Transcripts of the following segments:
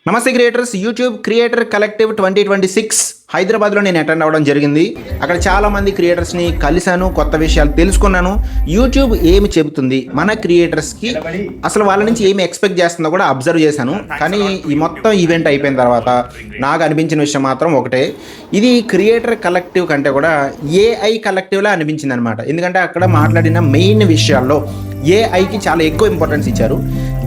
నమస్తే creators. YouTube creator collective 2026 హైదరాబాద్లో నేను అటెండ్ అవ్వడం జరిగింది. అక్కడ చాలామంది క్రియేటర్స్ని కలిశాను, కొత్త విషయాలు తెలుసుకున్నాను. యూట్యూబ్ ఏమి చెబుతుంది మన క్రియేటర్స్కి, అసలు వాళ్ళ నుంచి ఏమి ఎక్స్పెక్ట్ చేస్తుందో కూడా అబ్జర్వ్ చేశాను. కానీ ఈ మొత్తం ఈవెంట్ అయిపోయిన తర్వాత నాకు అనిపించిన విషయం మాత్రం ఒకటే, ఇది క్రియేటర్ కలెక్టివ్ కంటే కూడా ఏఐ కలెక్టివ్లా అనిపించింది అనమాట. ఎందుకంటే అక్కడ మాట్లాడిన మెయిన్ విషయాల్లో ఏఐకి చాలా ఎక్కువ ఇంపార్టెన్స్ ఇచ్చారు.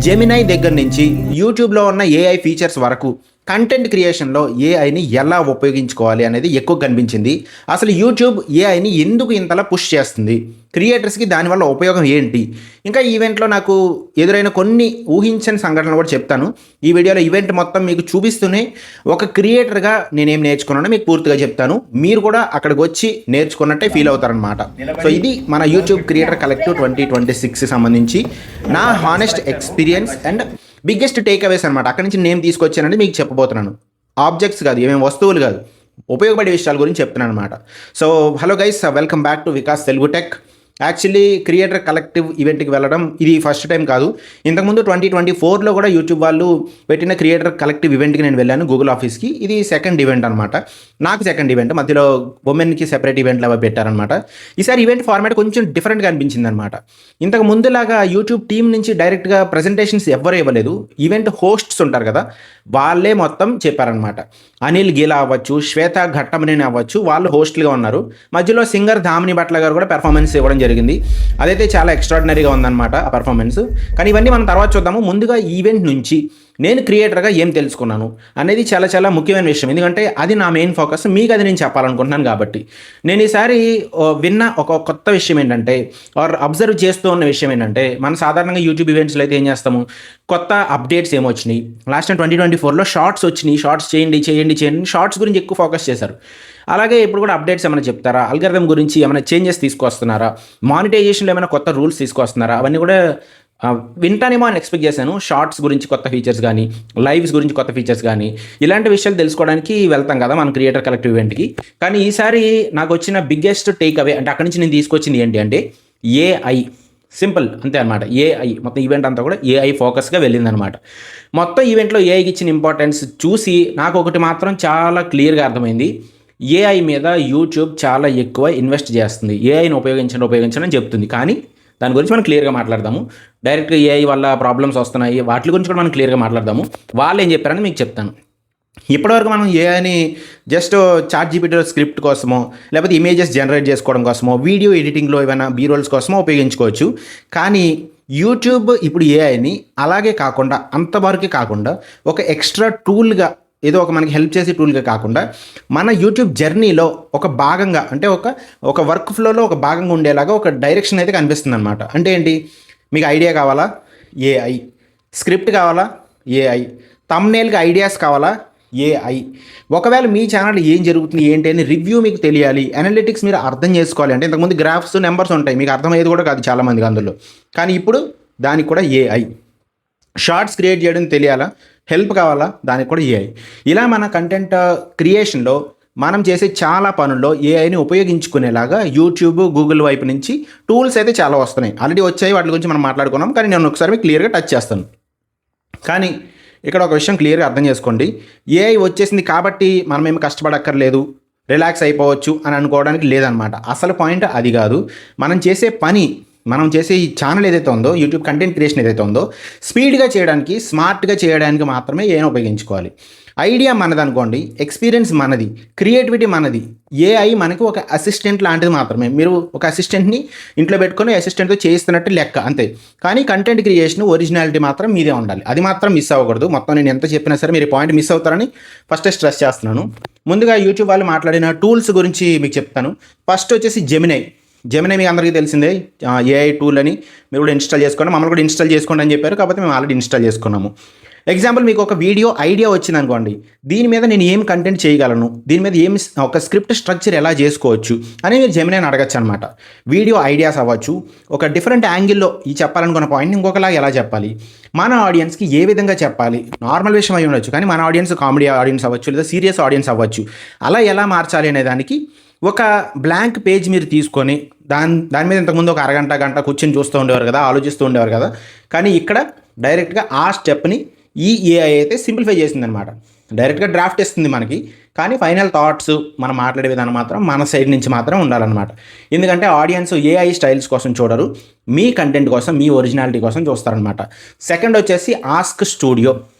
జెమినై దగ్గర నుంచి యూట్యూబ్లో ఉన్న ఏఐ ఫీచర్స్ వరకు కంటెంట్ క్రియేషన్లో ఏఐని ఎలా ఉపయోగించుకోవాలి అనేది ఎక్కువ కనిపించింది. అసలు యూట్యూబ్ ఏఐని ఎందుకు ఇంతలా పుష్ చేస్తుంది, క్రియేటర్స్కి దానివల్ల ఉపయోగం ఏంటి, ఇంకా ఈవెంట్లో నాకు ఎదురైన కొన్ని ఊహించని సంఘటనలు కూడా చెప్తాను. ఈ వీడియోలో ఈవెంట్ మొత్తం మీకు చూపిస్తూనే ఒక క్రియేటర్గా నేనేం నేర్చుకున్నానో మీకు పూర్తిగా చెప్తాను. మీరు కూడా అక్కడికి వచ్చి నేర్చుకున్నట్టే ఫీల్ అవుతారనమాట. సో ఇది మన యూట్యూబ్ క్రియేటర్ కలెక్టివ్ 2026 సంబంధించి నా honest experience and biggest takeaways అనమాట. అక్కడి నుంచి నేను తీసుకొచ్చానంటే మీకు చెప్పబోతున్నాను. ఆబ్జెక్ట్స్ కాదు, ఏమేమి వస్తువులు కాదు, ఉపయోగపడే విషయాల గురించి చెప్తున్నాను అనమాట. So hello guys, welcome back to Vikas Telugu tech. Actually creator collective ఈవెంట్కి వెళ్ళడం ఇది ఫస్ట్ టైం కాదు. ఇంతకుముందు 2024లో కూడా యూట్యూబ్ వాళ్ళు పెట్టిన క్రియేటర్ కలెక్టివ్ ఈవెంట్కి నేను వెళ్ళాను, గూగుల్ ఆఫీస్కి. ఇది సెకండ్ ఈవెంట్ అనమాట, నాకు సెకండ్ ఈవెంట్. మధ్యలో ఉమెన్కి సెపరేట్ ఈవెంట్లు అవి పెట్టారనమాట. ఈసారి ఈవెంట్ ఫార్మాట్ కొంచెం డిఫరెంట్గా అనిపించింది అనమాట. ఇంతకు ముందులాగా యూట్యూబ్ టీం నుంచి డైరెక్ట్గా ప్రజెంటేషన్స్ ఎవ్వరూ ఇవ్వలేదు. ఈవెంట్ హోస్ట్స్ ఉంటారు కదా, వాళ్ళే మొత్తం చెప్పారనమాట. అనిల్ గీలా అవ్వచ్చు, శ్వేత ఘట్టమనేని అవ్వచ్చు, వాళ్ళు హోస్ట్లుగా ఉన్నారు. మధ్యలో సింగర్ ధామిని భట్ల గారు కూడా పెర్ఫార్మెన్స్ ఇవ్వడం జరిగింది. అదైతే చాలా ఎక్స్ట్రాడినరీగా ఉందన్నమాట ఆ పెర్ఫార్మెన్స్. కానీ ఇవన్నీ మనం తర్వాత చూద్దాము. ముందుగా ఈవెంట్ నుంచి నేను క్రియేటర్గా ఏం తెలుసుకున్నాను అనేది చాలా చాలా ముఖ్యమైన విషయం. ఎందుకంటే అది నా మెయిన్ ఫోకస్, మీకు అది నేను చెప్పాలనుకుంటున్నాను. కాబట్టి నేను ఈసారి విన్న ఒక కొత్త విషయం ఏంటంటే, ఆర్ అబ్జర్వ్ చేస్తూ ఉన్న విషయం ఏంటంటే, మనం సాధారణంగా యూట్యూబ్ ఈవెంట్స్లో అయితే ఏం చేస్తాము, కొత్త అప్డేట్స్ ఏమొచ్చినాయి. లాస్ట్ టైం 2024లో షార్ట్స్ వచ్చినాయి, షార్ట్స్ చేయండి షార్ట్స్ గురించి ఎక్కువ ఫోకస్ చేశారు. అలాగే ఇప్పుడు కూడా అప్డేట్స్ ఏమైనా చెప్తారా, అల్గారిథం గురించి ఏమైనా చేంజెస్ తీసుకొస్తున్నారా, మానిటైజేషన్లో ఏమైనా కొత్త రూల్స్ తీసుకొస్తున్నారా, అవన్నీ కూడా వింటానేమో అని ఎక్స్పెక్ట్ చేశాను. షార్ట్స్ గురించి కొత్త ఫీచర్స్ కానీ, లైవ్స్ గురించి కొత్త ఫీచర్స్ కానీ, ఇలాంటి విషయాలు తెలుసుకోవడానికి వెళ్తాం కదా మనం క్రియేటర్ కలెక్టివ్ ఈవెంట్కి. కానీ ఈసారి నాకు వచ్చిన బిగ్గెస్ట్ టేక్ అవే అంటే అక్కడి నుంచి నేను తీసుకొచ్చింది ఏంటి అంటే ఏఐ. సింపుల్ అంతే అనమాట. ఏఐ మొత్తం ఈవెంట్ అంతా కూడా ఏఐ ఫోకస్గా వెళ్ళిందనమాట. మొత్తం ఈవెంట్లో ఏఐకి ఇచ్చిన ఇంపార్టెన్స్ చూసి నాకు ఒకటి మాత్రం చాలా క్లియర్గా అర్థమైంది. ఏఐ మీద యూట్యూబ్ చాలా ఎక్కువ ఇన్వెస్ట్ చేస్తుంది. ఏఐని ఉపయోగించండి అని చెప్తుంది. కానీ దాని గురించి మనం క్లియర్గా మాట్లాడదాము. డైరెక్ట్గా ఏఐ వల్ల ప్రాబ్లమ్స్ వస్తున్నాయి, వాటి గురించి కూడా మనం క్లియర్గా మాట్లాడదాము. వాళ్ళు ఏం చెప్పారని మీకు చెప్తాను. ఇప్పటివరకు మనం ఏఐని జస్ట్ చాట్ జీపీటీలో స్క్రిప్ట్ కోసమో, లేకపోతే ఇమేజెస్ జనరేట్ చేసుకోవడం కోసమో, వీడియో ఎడిటింగ్లో ఏమైనా బీరోల్స్ కోసమో ఉపయోగించుకోవచ్చు. కానీ యూట్యూబ్ ఇప్పుడు ఏఐని అలాగే కాకుండా, అంతవరకే కాకుండా, ఒక ఎక్స్ట్రా టూల్గా, ఏదో ఒక మనకి హెల్ప్ చేసే టూల్గా కాకుండా, మన యూట్యూబ్ జర్నీలో ఒక భాగంగా, అంటే ఒక వర్క్ ఫ్లోలో ఒక భాగంగా ఉండేలాగా ఒక డైరెక్షన్ అయితే కనిపిస్తుంది అనమాట. అంటే ఏంటి, మీకు ఐడియా కావాలా, ఏఐ. స్క్రిప్ట్ కావాలా, ఏఐ. థంబ్నెయిల్కి ఐడియాస్ కావాలా, ఏఐ. ఒకవేళ మీ ఛానల్ ఏం జరుగుతుంది ఏంటి అని రివ్యూ మీకు తెలియాలి, అనలిటిక్స్ మీరు అర్థం చేసుకోవాలి అంటే, ఇంతకుముందు గ్రాఫ్స్, నెంబర్స్ ఉంటాయి, మీకు అర్థమయ్యేది కూడా కాదు చాలామందికి అందులో. కానీ ఇప్పుడు దానికి కూడా ఏఐ. షార్ట్స్ క్రియేట్ చేయడం తెలియాలా, హెల్ప్ కావాలా, దానికి కూడా ఏఐ. ఇలా మన కంటెంట్ క్రియేషన్లో మనం చేసే చాలా పనుల్లో ఏఐని ఉపయోగించుకునేలాగా యూట్యూబ్, గూగుల్ వైపు నుంచి టూల్స్ అయితే చాలా వస్తున్నాయి. ఆల్రెడీ వచ్చాయి, వాటి గురించి మనం మాట్లాడుకున్నాం. కానీ నేను ఒకసారి క్లియర్గా టచ్ చేస్తాను. కానీ ఇక్కడ ఒక విషయం క్లియర్గా అర్థం చేసుకోండి. ఏఐ వచ్చేసింది కాబట్టి మనం ఏమి కష్టపడక్కర్లేదు, రిలాక్స్ అయిపోవచ్చు అని అనుకోవడానికి లేదనమాట. అసలు పాయింట్ అది కాదు. మనం చేసే ఈ ఛానల్ ఏదైతే ఉందో, యూట్యూబ్ కంటెంట్ క్రియేషన్ ఏదైతే ఉందో, స్పీడ్గా చేయడానికి, స్మార్ట్గా చేయడానికి మాత్రమే ఏఐని ఉపయోగించుకోవాలి. ఐడియా మనది అనుకోండి, ఎక్స్పీరియన్స్ మనది, క్రియేటివిటీ మనది. ఏఐ మనకి ఒక అసిస్టెంట్ లాంటిది మాత్రమే. మీరు ఒక అసిస్టెంట్ని ఇంట్లో పెట్టుకొని అసిస్టెంట్తో చేయిస్తున్నట్టు లెక్క, అంతే. కానీ కంటెంట్ క్రియేషన్ ఒరిజినాలిటీ మాత్రం మీదే ఉండాలి. అది మాత్రం మిస్ అవ్వకూడదు. మొత్తం నేను ఎంత చెప్పినా సరే మీరు పాయింట్ మిస్ అవుతారని ఫస్ట్ స్ట్రెస్ చేస్తున్నాను. ముందుగా యూట్యూబ్ వాళ్ళు మాట్లాడిన టూల్స్ గురించి మీకు చెప్తాను. ఫస్ట్ వచ్చేసి జెమినై మీకు అందరికీ తెలిసిందే, ఏఐ టూల్ అని. మీరు కూడా ఇన్స్టాల్ చేసుకోండి, మమ్మల్ని కూడా ఇన్స్టాల్ చేసుకోండి అని చెప్పారు. కాకపోతే మేము ఆల్రెడీ ఇన్స్టాల్ చేసుకున్నాము. ఎగ్జాంపుల్, మీకు ఒక వీడియో ఐడియా వచ్చింది అనుకోండి, దీని మీద నేను ఏం కంటెంట్ చేయగలను, దీని మీద ఒక స్క్రిప్ట్ స్ట్రక్చర్ ఎలా చేసుకోవచ్చు అని మీరు జెమినైని అడగచ్చు అనమాట. వీడియో ఐడియాస్ అవ్వచ్చు, ఒక డిఫరెంట్ యాంగిల్లో ఈ చెప్పాలనుకున్న పాయింట్ని ఇంకొకలాగా ఎలా చెప్పాలి, మన ఆడియన్స్కి ఏ విధంగా చెప్పాలి. నార్మల్ విషయం అయి ఉండొచ్చు, కానీ మన ఆడియన్స్ కామెడీ ఆడియన్స్ అవ్వచ్చు, లేదా సీరియస్ ఆడియన్స్ అవ్వచ్చు. అలా ఎలా మార్చాలి అనే దానికి ఒక బ్లాంక్ పేజ్ మీరు తీసుకొని దాని మీద ఇంతకుముందు ఒక అరగంట గంట కూర్చొని చూస్తూ ఉండేవారు కదా, ఆలోచిస్తూ ఉండేవారు కదా. కానీ ఇక్కడ డైరెక్ట్గా ఆ స్టెప్ని ఈ ఏఐ అయితే సింప్లిఫై చేసిందనమాట. డైరెక్ట్గా డ్రాఫ్ట్ ఇస్తుంది మనకి, కానీ ఫైనల్ థాట్స్ మనం మాట్లాడే విధానం మాత్రం మన సైడ్ నుంచి మాత్రం ఉండాలన్నమాట. ఎందుకంటే ఆడియన్స్ ఏఐ స్టైల్స్ కోసం చూడరు, మీ కంటెంట్ కోసం, మీ ఒరిజినాలిటీ కోసం చూస్తారనమాట. సెకండ్ వచ్చేసి ఆస్క్ స్టూడియో.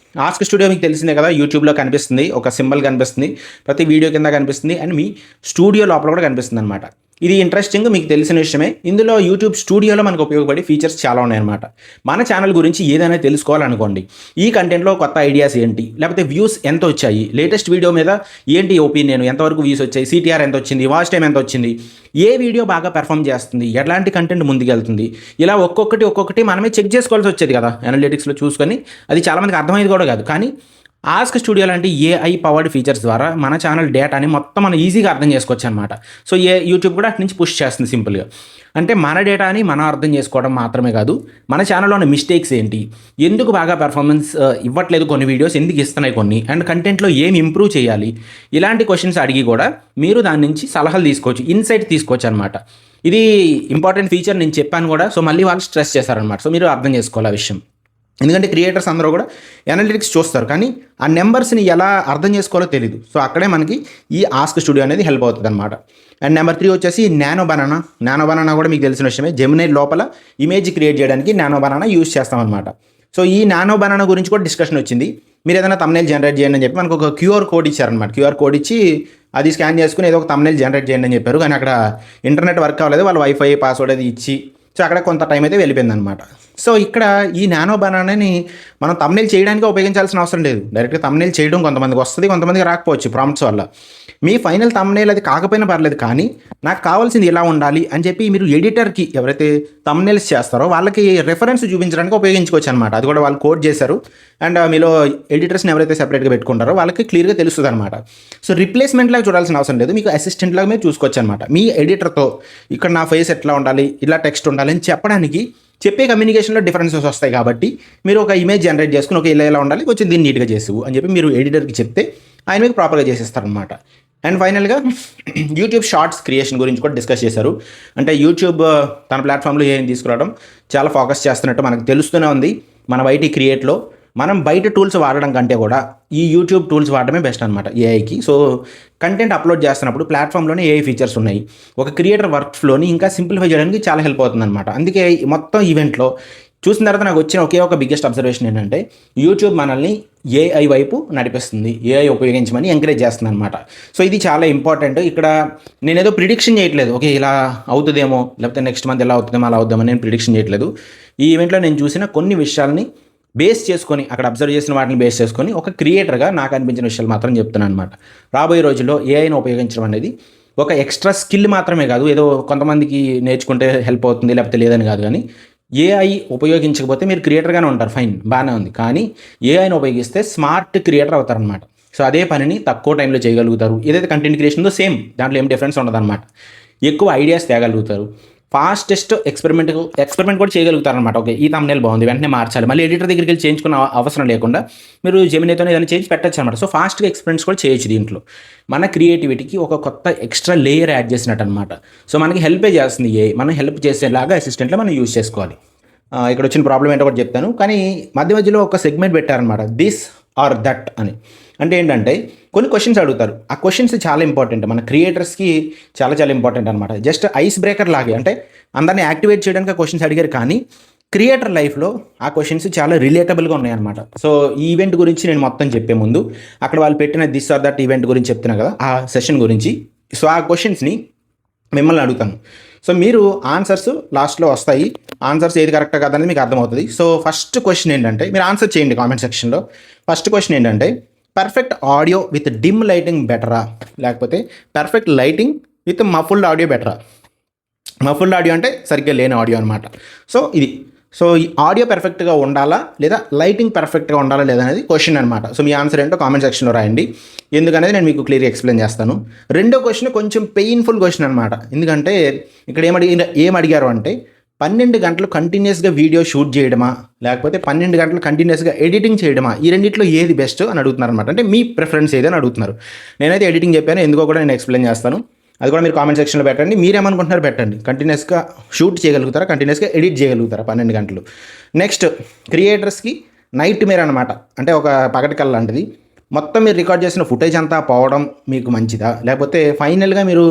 ఆస్క్ స్టూడియో మీకు తెలిసిందే కదా, యూట్యూబ్లో కనిపిస్తుంది, ఒక సింబల్ కనిపిస్తుంది, ప్రతి వీడియో కింద కనిపిస్తుంది, అండ్ మీ స్టూడియో లోపల కూడా కనిపిస్తుంది అనమాట. ఇది ఇంట్రెస్టింగ్, మీకు తెలిసిన విషయమే. ఇందులో యూట్యూబ్ స్టూడియోలో మనకు ఉపయోగపడే ఫీచర్స్ చాలా ఉన్నాయన్నమాట. మన ఛానల్ గురించి ఏదైనా తెలుసుకోవాలనుకోండి, ఈ కంటెంట్లో కొత్త ఐడియాస్ ఏంటి, లేకపోతే వ్యూస్ ఎంత వచ్చాయి, లేటెస్ట్ వీడియో మీద ఏంటి ఒపీనియన్, ఎంతవరకు వ్యూస్ వచ్చాయి, సిటిఆర్ ఎంత వచ్చింది, వాచ్ టైం ఎంత వచ్చింది, ఏ వీడియో బాగా పెర్ఫామ్ చేస్తుంది, ఎలాంటి కంటెంట్ ముందుకెళ్తుంది, ఇలా ఒక్కొక్కటి మనమే చెక్ చేసుకోవాల్సి వచ్చేది కదా అనలిటిక్స్లో చూసుకొని. అది చాలామందికి అర్థమయ్యేది కూడా కాదు. కానీ ఆస్క్ స్టూడియో లాంటి ఏఐ పవర్డ్ ఫీచర్స్ ద్వారా మన ఛానల్ డేటాని మొత్తం మనం ఈజీగా అర్థం చేసుకోవచ్చు అనమాట. సో యూట్యూబ్ కూడా అటు నుంచి పుష్ చేస్తుంది సింపుల్గా. అంటే మన డేటాని మనం అర్థం చేసుకోవడం మాత్రమే కాదు, మన ఛానల్లో ఉన్న మిస్టేక్స్ ఏంటి, ఎందుకు బాగా పెర్ఫార్మెన్స్ ఇవ్వట్లేదు కొన్ని వీడియోస్, ఎందుకు ఇస్తున్నాయి కొన్ని, అండ్ కంటెంట్లో ఏం ఇంప్రూవ్ చేయాలి, ఇలాంటి క్వశ్చన్స్ అడిగి కూడా మీరు దాని నుంచి సలహాలు తీసుకోవచ్చు, ఇన్సైట్ తీసుకోవచ్చు అనమాట. ఇది ఇంపార్టెంట్ ఫీచర్, నేను చెప్పాను కూడా. సో మళ్ళీ వాళ్ళు స్ట్రెస్ చేశారనమాట. సో మీరు అర్థం చేసుకోవాలి ఆ విషయం. ఎందుకంటే క్రియేటర్స్ అందరూ కూడా అనలిటిక్స్ చూస్తారు, కానీ ఆ నెంబర్స్ని ఎలా అర్థం చేసుకోవాలో తెలియదు. సో అక్కడే మనకి ఈ ఆస్క్ స్టూడియో అనేది హెల్ప్ అవుతుంది అనమాట. అండ్ నెంబర్ 3 వచ్చేసి నానో బనానా కూడా మీకు తెలిసిన విషయమే. జెమినీ లోపల ఇమేజ్ క్రియేట్ చేయడానికి నానో బనానా యూజ్ చేస్తామన్నమాట. సో ఈ నానో బనానా గురించి కూడా డిస్కషన్ వచ్చింది. మీరు ఏదైనా తమ్నైల్ జనరేట్ చేయండి అని చెప్పి మనకు ఒక క్యూఆర్ కోడ్ ఇచ్చారనమాట. క్యూఆర్ కోడ్ ఇచ్చి అది స్కాన్ చేసుకుని ఏదో ఒక తమ్నైల్ జనరేట్ చేయండి అని చెప్పారు. కానీ అక్కడ ఇంటర్నెట్ వర్క్ అవ్వలేదు, వాళ్ళు వైఫై పాస్వర్డ్ అది ఇచ్చి, సో అక్కడ కొంత టైం అయితే వెళ్ళిపోయిందనమాట. సో ఇక్కడ ఈ నానో బనానాని మనం తమ్నైల్ చేయడానికి ఉపయోగించాల్సిన అవసరం లేదు. డైరెక్ట్గా తమ్నైల్ చేయడం కొంతమందికి వస్తుంది, కొంతమందికి రాకపోవచ్చు ప్రాంప్ట్స్ వల్ల. మీ ఫైనల్ తమ్నైల్ అది కాకపోయినా పర్లేదు, కానీ నాకు కావాల్సింది ఇలా ఉండాలి అని చెప్పి మీరు ఎడిటర్కి ఎవరైతే తమ్నైల్స్ చేస్తారో వాళ్ళకి రెఫరెన్స్ చూపించడానికి ఉపయోగించుకోవచ్చు అనమాట. అది కూడా వాళ్ళు కోడ్ చేశారు. అండ్ మీలో ఎడిటర్స్ని ఎవరైతే సెపరేట్గా పెట్టుకుంటారో వాళ్ళకి క్లియర్గా తెలుస్తుంది అనమాట. సో రిప్లేస్మెంట్ లాగా చూడాల్సిన అవసరం లేదు, మీకు అసిస్టెంట్ లాగా మీరు చూసుకోవచ్చు అనమాట. మీ ఎడిటర్తో ఇక్కడ నా ఫేస్ ఎట్లా ఉండాలి, ఇలా టెక్స్ట్ ఉండాలి అని చెప్పడానికి చెప్పే కమ్యూనికేషన్లో డిఫరెన్సెస్ వస్తాయి. కాబట్టి మీరు ఒక ఇమేజ్ జనరేట్ చేసుకుని ఒక ఇలా ఉండాలి, కొంచెం దీన్ని నీట్గా చేసేవు అని చెప్పి మీరు ఎడిటర్కి చెప్తే ఆయన మీకు ప్రాపర్గా చేసేస్తారనమాట. అండ్ ఫైనల్గా యూట్యూబ్ షార్ట్స్ క్రియేషన్ గురించి కూడా డిస్కస్ చేశారు. అంటే యూట్యూబ్ తన ప్లాట్ఫామ్లో ఏం తీసుకురావడం చాలా ఫోకస్ చేస్తున్నట్టు మనకు తెలుస్తూనే ఉంది. మన వైటీ క్రియేట్లో మనం బయట టూల్స్ వాడడం కంటే కూడా ఈ యూట్యూబ్ టూల్స్ వాడడమే బెస్ట్ అనమాట ఏఐకి. సో కంటెంట్ అప్లోడ్ చేస్తున్నప్పుడు ప్లాట్ఫామ్లోనే ఏఐ ఫీచర్స్ ఉన్నాయి. ఒక క్రియేటర్ వర్క్ ఫ్లోని ఇంకా సింప్లిఫై చేయడానికి చాలా హెల్ప్ అవుతుంది అనమాట. అందుకే మొత్తం ఈవెంట్లో చూసిన తర్వాత నాకు వచ్చిన ఒకే ఒక బిగ్గెస్ట్ అబ్జర్వేషన్ ఏంటంటే, యూట్యూబ్ మనల్ని ఏఐ వైపు నడిపిస్తుంది, ఏఐ ఉపయోగించమని ఎంకరేజ్ చేస్తుంది అనమాట. సో ఇది చాలా ఇంపార్టెంట్. ఇక్కడ నేనేదో ప్రిడిక్షన్ చేయట్లేదు, ఓకే ఇలా అవుతుందేమో, లేకపోతే నెక్స్ట్ మంత్ ఎలా అవుతుందేమో అలా అవుద్దామని నేను ప్రిడిక్షన్ చేయట్లేదు. ఈ ఈవెంట్లో నేను చూసిన కొన్ని విషయాల్ని బేస్ చేసుకొని, అక్కడ అబ్జర్వ్ చేసిన వాటిని బేస్ చేసుకొని ఒక క్రియేటర్గా నాకు అనిపించిన విషయాలు మాత్రం చెప్తున్నాను అనమాట. రాబోయే రోజుల్లో ఏఐని ఉపయోగించడం అనేది ఒక ఎక్స్ట్రా స్కిల్ మాత్రమే కాదు, ఏదో కొంతమందికి నేర్చుకుంటే హెల్ప్ అవుతుంది లేకపోతే లేదని కాదు. కానీ ఏఐ ఉపయోగించకపోతే మీరు క్రియేటర్గానే ఉంటారు, ఫైన్, బాగానే ఉంది. కానీ ఏఐని ఉపయోగిస్తే స్మార్ట్ క్రియేటర్ అవుతారనమాట. సో అదే పనిని తక్కువ టైంలో చేయగలుగుతారు. ఏదైతే కంటెంట్ క్రియేషన్ ఉందో సేమ్, దాంట్లో ఏం డిఫరెన్స్ ఉండదన్నమాట. ఎక్కువ ఐడియాస్ తేగలుగుతారు, ఫాస్టెస్ట్ ఎక్స్పెరిమెంట్ కూడా చేయగలుగుతారనమాట. ఓకే ఈ తమ్నైల్ బాగుంది, వెంటనే మార్చాలి, మళ్ళీ ఎడిటర్ దగ్గరికి వెళ్ళి చేయించుకున్న అవసరం లేకుండా మీరు జెమినీతో ఏదైనా చేంజ్ పెట్టచ్చు అనమాట. సో ఫాస్ట్గా ఎక్స్పెరిమెంట్స్ కూడా చేయొచ్చు. దీంట్లో మన క్రియేటివిటీకి ఒక కొత్త ఎక్స్ట్రా లేయర్ యాడ్ చేసినట్టు అనమాట. సో మనకి హెల్పే చేస్తుంది మనం హెల్ప్ చేసేలాగా అసిస్టెంట్లో మనం యూజ్ చేసుకోవాలి. ఇక్కడ వచ్చిన ప్రాబ్లం ఏంటో కూడా చెప్తాను. కానీ మధ్యలో ఒక సెగ్మెంట్ పెట్టారనమాట, దిస్ ఆర్ దట్ అని. అంటే ఏంటంటే కొన్ని క్వశ్చన్స్ అడుగుతారు, ఆ క్వశ్చన్స్ చాలా ఇంపార్టెంట్, మన క్రియేటర్స్కి చాలా చాలా ఇంపార్టెంట్ అనమాట. జస్ట్ ఐస్ బ్రేకర్ లాగే, అంటే అందరినీ యాక్టివేట్ చేయడానికి ఆ క్వశ్చన్స్ అడిగారు, కానీ క్రియేటర్ లైఫ్లో ఆ క్వశ్చన్స్ చాలా రిలేటబుల్గా ఉన్నాయన్నమాట. సో ఈ ఈవెంట్ గురించి నేను మొత్తం చెప్పే ముందు అక్కడ వాళ్ళు పెట్టిన దిస్ ఆర్ దట్ ఈవెంట్ గురించి చెప్తున్నా కదా, ఆ సెషన్ గురించి. సో ఆ క్వశ్చన్స్ని మిమ్మల్ని అడుగుతాను. సో మీరు ఆన్సర్స్ లాస్ట్లో వస్తాయి, ఆన్సర్స్ ఏది కరెక్ట్ కాదనేది మీకు అర్థమవుతుంది. సో ఫస్ట్ క్వశ్చన్ ఏంటంటే, మీరు ఆన్సర్ చేయండి కామెంట్ సెక్షన్లో. ఫస్ట్ క్వశ్చన్ ఏంటంటే, perfect audio with dim lighting బెటరా, లేకపోతే perfect lighting with muffled audio బెటరా? మఫుల్డ్ ఆడియో అంటే సరిగ్గా లేని ఆడియో అనమాట. సో ఇది, సో ఈ ఆడియో పర్ఫెక్ట్గా ఉండాలా లేదా లైటింగ్ పర్ఫెక్ట్గా ఉండాలా లేదా అనేది క్వశ్చన్ అనమాట. సో మీ ఆన్సర్ ఏంటో కామెంట్ సెక్షన్లో రాయండి, ఎందుకనేది నేను మీకు క్లియర్గా ఎక్స్ప్లెయిన్ చేస్తాను. రెండో క్వశ్చన్ కొంచెం పెయిన్ఫుల్ క్వశ్చన్ అనమాట. ఎందుకంటే ఇక్కడ ఏం అడిగారు అంటే, 12 గంటలు కంటిన్యూస్గా వీడియో షూట్ చేయడమా, లేకపోతే 12 గంటలు కంటిన్యూస్గా ఎడిటింగ్ చేయడమా, ఈ రెండిట్లో ఏది బెస్ట్ అని అడుగుతున్నారు అనమాట. అంటే మీ ప్రిఫరెన్స్ ఏదని అడుగుతున్నారు. నేనైతే ఎడిటింగ్ చెప్పాను, ఎందుకో కూడా నేను ఎక్స్ప్లెయిన్ చేస్తాను. అది కూడా మీరు కామెంట్ సెక్షన్లో పెట్టండి. మీరేమనుకుంటున్నారు పెట్టండి. కంటిన్యూస్గా షూట్ చేయగలుగుతారా, కంటిన్యూస్గా ఎడిట్ చేయగలుగుతారా 12 గంటలు? నెక్స్ట్, క్రియేటర్స్కి నైట్ మేర్ అనమాట. అంటే ఒక పగటి కళ లాంటిది. మొత్తం మీరు రికార్డ్ చేసిన ఫుటేజ్ అంతా పోవడం మీకు మంచిదా, లేకపోతే ఫైనల్గా మీరు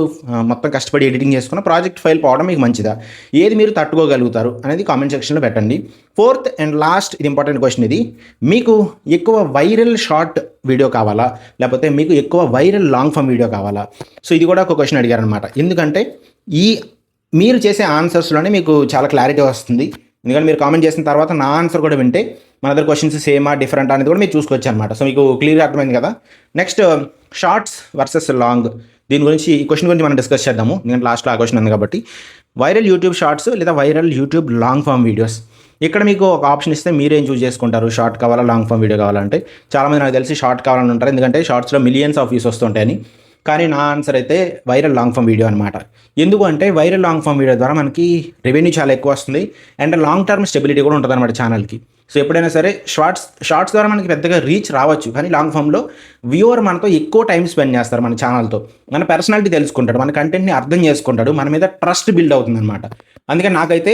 మొత్తం కష్టపడి ఎడిటింగ్ చేసుకున్న ప్రాజెక్ట్ ఫైల్ పోవడం మీకు మంచిదా, ఏది మీరు తట్టుకోగలుగుతారు అనేది కామెంట్ సెక్షన్లో పెట్టండి. ఫోర్త్ అండ్ లాస్ట్, ఇది ఇంపార్టెంట్ క్వశ్చన్ ఇది, మీకు ఎక్కువ వైరల్ షార్ట్ వీడియో కావాలా, లేకపోతే మీకు ఎక్కువ వైరల్ లాంగ్ ఫామ్ వీడియో కావాలా? సో ఇది కూడా ఒక క్వశ్చన్ అడిగారనమాట. ఎందుకంటే ఈ మీరు చేసే ఆన్సర్స్లోనే మీకు చాలా క్లారిటీ వస్తుంది. ఎందుకంటే మీరు కామెంట్ చేసిన తర్వాత నా ఆన్సర్ కూడా వింటే మన అదర్ క్వశ్చన్స్ సేమా డిఫరెంట్ అనేది కూడా మీరు చూసుకోవచ్చు అనమాట. సో మీకు క్లియర్గా అర్థమైంది కదా. నెక్స్ట్ షార్ట్స్ వర్సెస్ లాంగ్, దీని గురించి ఈ క్వశ్చన్ గురించి మనం డిస్కస్ చేద్దాము. ఎందుకంటే లాస్ట్లో ఆ క్వశ్చన్ ఉంది కాబట్టి. వైరల్ యూట్యూబ్ షార్ట్స్ లేదా viral YouTube long form videos, ఇక్కడ మీకు ఒక ఆప్షన్ ఇస్తే మీరేం చూస్ చేసుకుంటారు? షార్ట్ కావాలా, లాంగ్ ఫామ్ వీడియో కావాలంటే చాలామంది నాకు తెలిసి షార్ట్ కావాలని ఉంటారు, ఎందుకంటే షార్ట్స్లో మిలియన్స్ ఆఫ్ వ్యూస్ వస్తుంటాయని. కానీ నా ఆన్సర్ అయితే వైరల్ లాంగ్ ఫామ్ వీడియో అనమాట. ఎందుకు అంటే వైరల్ లాంగ్ ఫామ్ వీడియో ద్వారా మనకి రెవెన్యూ చాలా ఎక్కువ వస్తుంది అండ్ లాంగ్ టర్మ్ స్టెబిలిటీ కూడా ఉంటుంది అనమాట ఛానల్కి. సో ఎప్పుడైనా సరే షార్ట్స్ ద్వారా మనకి పెద్దగా రీచ్ రావచ్చు, కానీ లాంగ్ ఫామ్లో వ్యూవర్ మనతో ఎక్కువ టైం స్పెండ్ చేస్తారు, మన ఛానల్తో మన పర్సనాలిటీ తెలుసుకుంటాడు, మన కంటెంట్ని అర్థం చేసుకుంటాడు, మన మీద ట్రస్ట్ బిల్డ్ అవుతుంది అనమాట. అందుకని నాకైతే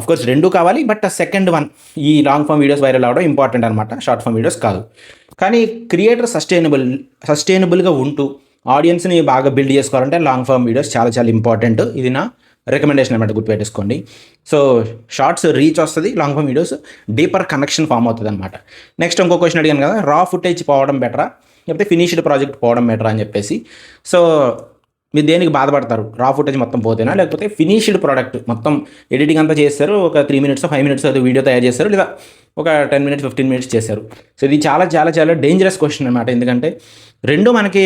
అఫ్కోర్స్ రెండూ కావాలి, బట్ సెకండ్ వన్, ఈ లాంగ్ ఫామ్ వీడియోస్ వైరల్ అవ్వడం ఇంపార్టెంట్ అనమాట, షార్ట్ ఫామ్ వీడియోస్ కాదు. కానీ క్రియేటర్ సస్టైనబుల్గా ఉంటూ ఆడియన్స్ని బాగా బిల్డ్ చేసుకోవాలంటే లాంగ్ ఫామ్ వీడియోస్ చాలా చాలా ఇంపార్టెంట్. ఇది నా రికమెండేషన్ అనమాట, గుర్తుపెట్టేసుకోండి. సో షార్ట్స్ రీచ్ వస్తుంది, long form videos deeper connection form అవుతుంది అనమాట. నెక్స్ట్ ఇంకో క్వశ్చన్ అడిగాను కదా, రా ఫుటేజ్ పోవడం బెటరా లేకపోతే ఫినిష్డ్ ప్రాజెక్ట్ పోవడం బెటరా అని చెప్పేసి. సో మీరు దేనికి బాధపడతారు? రా ఫుటేజ్ మొత్తం పోతేనా, లేకపోతే ఫినిష్డ్ ప్రోడక్ట్ మొత్తం ఎడిటింగ్ అంతా చేస్తారు, ఒక 3 minutes 5 minutes అది వీడియో తయారు చేస్తారు, లేదా ఒక 10 minutes 15 minutes చేశారు? సో ఇది చాలా చాలా చాలా డేంజరస్ క్వశ్చన్ అనమాట. ఎందుకంటే రెండు మనకి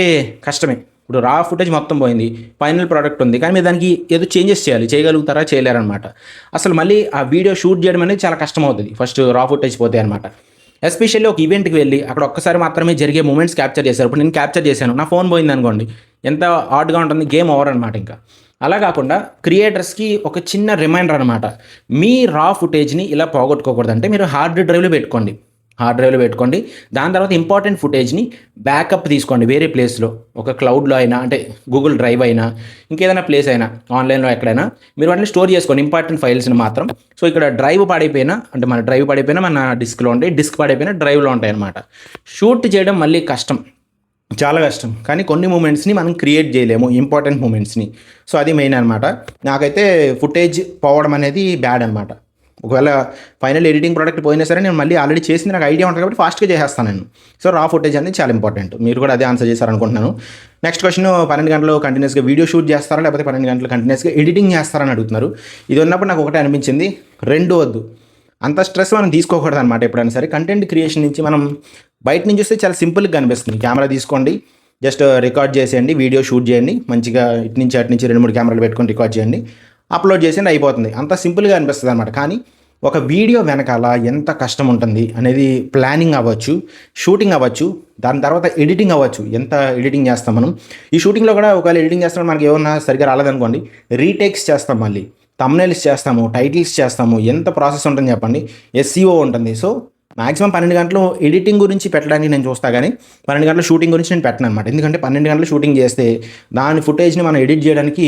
కష్టమే. ఇప్పుడు రా ఫుటేజ్ మొత్తం పోయింది, ఫైనల్ ప్రోడక్ట్ ఉంది, కానీ మీరు దానికి ఏదో చేంజెస్ చేయగలుగుతారా, చేయలేరనమాట. అసలు మళ్ళీ ఆ వీడియో షూట్ చేయడం అనేది చాలా కష్టం అవుతుంది ఫస్ట్ రా ఫుటేజ్ పోతే అనమాట. ఎస్పెషల్లీ ఒక ఈవెంట్కి వెళ్ళి అక్కడ ఒక్కసారి మాత్రమే జరిగే మూమెంట్స్ క్యాప్చర్ చేశారు. ఇప్పుడు నేను క్యాప్చర్ చేశాను, నా ఫోన్ పోయింది అనుకోండి, ఎంత హార్డ్గా ఉంటుంది, గేమ్ ఓవర్ అనమాట. ఇంకా అలా కాకుండా క్రియేటర్స్కి ఒక చిన్న రిమైండర్ అనమాట, మీ రా ఫుటేజ్ని ఇలా పోగొట్టుకోకూడదంటే మీరు హార్డ్ డ్రైవ్లో పెట్టుకోండి. దాని తర్వాత ఇంపార్టెంట్ ఫుటేజ్ని బ్యాకప్ తీసుకోండి వేరే ప్లేస్లో, ఒక క్లౌడ్లో అయినా, అంటే గూగుల్ డ్రైవ్ అయినా, ఇంకేదైనా ప్లేస్ అయినా, ఆన్లైన్లో ఎక్కడైనా మీరు వాటిని స్టోర్ చేసుకోండి, ఇంపార్టెంట్ ఫైల్స్ని మాత్రం. సో ఇక్కడ డ్రైవ్ పాడైపోయినా, అంటే మన డ్రైవ్ పాడైపోయినా మన డిస్క్లో ఉంటాయి, డిస్క్ పాడైపోయినా డ్రైవ్లో ఉంటాయి అనమాట. షూట్ చేయడం మళ్ళీ కష్టం, చాలా కష్టం, కానీ కొన్ని మూమెంట్స్ని మనం క్రియేట్ చేయలేము, ఇంపార్టెంట్ మూమెంట్స్ని. సో అది మెయిన్ అనమాట. నాకైతే ఫుటేజ్ పోవడం అనేది బ్యాడ్ అనమాట. ఒకవేళ ఫైనల్ ఎడిటింగ్ ప్రోడక్ట్ పోయినా సరే నేను మళ్ళీ ఆల్రెడీ చేసింది నాకు ఐడియా ఉంటుంది కాబట్టి ఫాస్ట్గా చేసేస్తాను నేను. సో రా ఫుటేజ్ అనేది చాలా ఇంపార్టెంట్. మీరు కూడా అదే ఆన్సర్ చేస్తారనుకుంటున్నాను. నెక్స్ట్ క్వశ్చన్, 12 గంటలు కంటిన్యూస్గా వీడియో షూట్ చేస్తారా లేకపోతే 12 గంటలు కంటిన్యూస్గా ఎడిటింగ్ చేస్తారని అడుగుతున్నారు. ఇది ఉన్నప్పుడు నాకు ఒకటే అనిపించింది, రెండు వద్దు, అంత స్ట్రెస్ మనం తీసుకోకూడదు అనమాట. ఎప్పుడైనా సరే కంటెంట్ క్రియేషన్ నుంచి మనం బయట నుంచి వస్తే చాలా సింపుల్గా కనిపిస్తుంది. కెమెరా తీసుకోండి, జస్ట్ రికార్డ్ చేసేయండి, వీడియో షూట్ చేయండి, మంచిగా ఇటు నుంచి అటు నుంచి 2-3 కెమెరాలు పెట్టుకొని రికార్డ్ చేయండి, అప్లోడ్ చేసేయండి, అయిపోతుంది. అంత సింపుల్గా అనిపిస్తుంది అనమాట. కానీ ఒక వీడియో వెనకాల ఎంత కష్టం ఉంటుంది అనేది ప్లానింగ్ అవ్వచ్చు, షూటింగ్ అవ్వచ్చు, దాని తర్వాత ఎడిటింగ్ అవ్వచ్చు. ఎంత ఎడిటింగ్ చేస్తాం మనం. ఈ షూటింగ్లో కూడా ఒకవేళ ఎడిటింగ్ చేస్తాం మనకి ఏమన్నా సరిగ్గా రాలేదనుకోండి, రీటేక్స్ చేస్తాం, మళ్ళీ థంబ్నెయిల్స్ చేస్తాము, టైటిల్స్ చేస్తాము, ఎంత ప్రాసెస్ ఉంటుంది చెప్పండి. SEO ఉంటుంది. సో మాక్సిమం 12 గంటలు ఎడిటింగ్ గురించి పెట్టడానికి నేను చూస్తా, కానీ 12 గంటల షూటింగ్ గురించి నేను పెట్టను అనమాట. ఎందుకంటే 12 గంటలు షూటింగ్ చేస్తే దాని ఫుటేజ్ని మనం ఎడిట్ చేయడానికి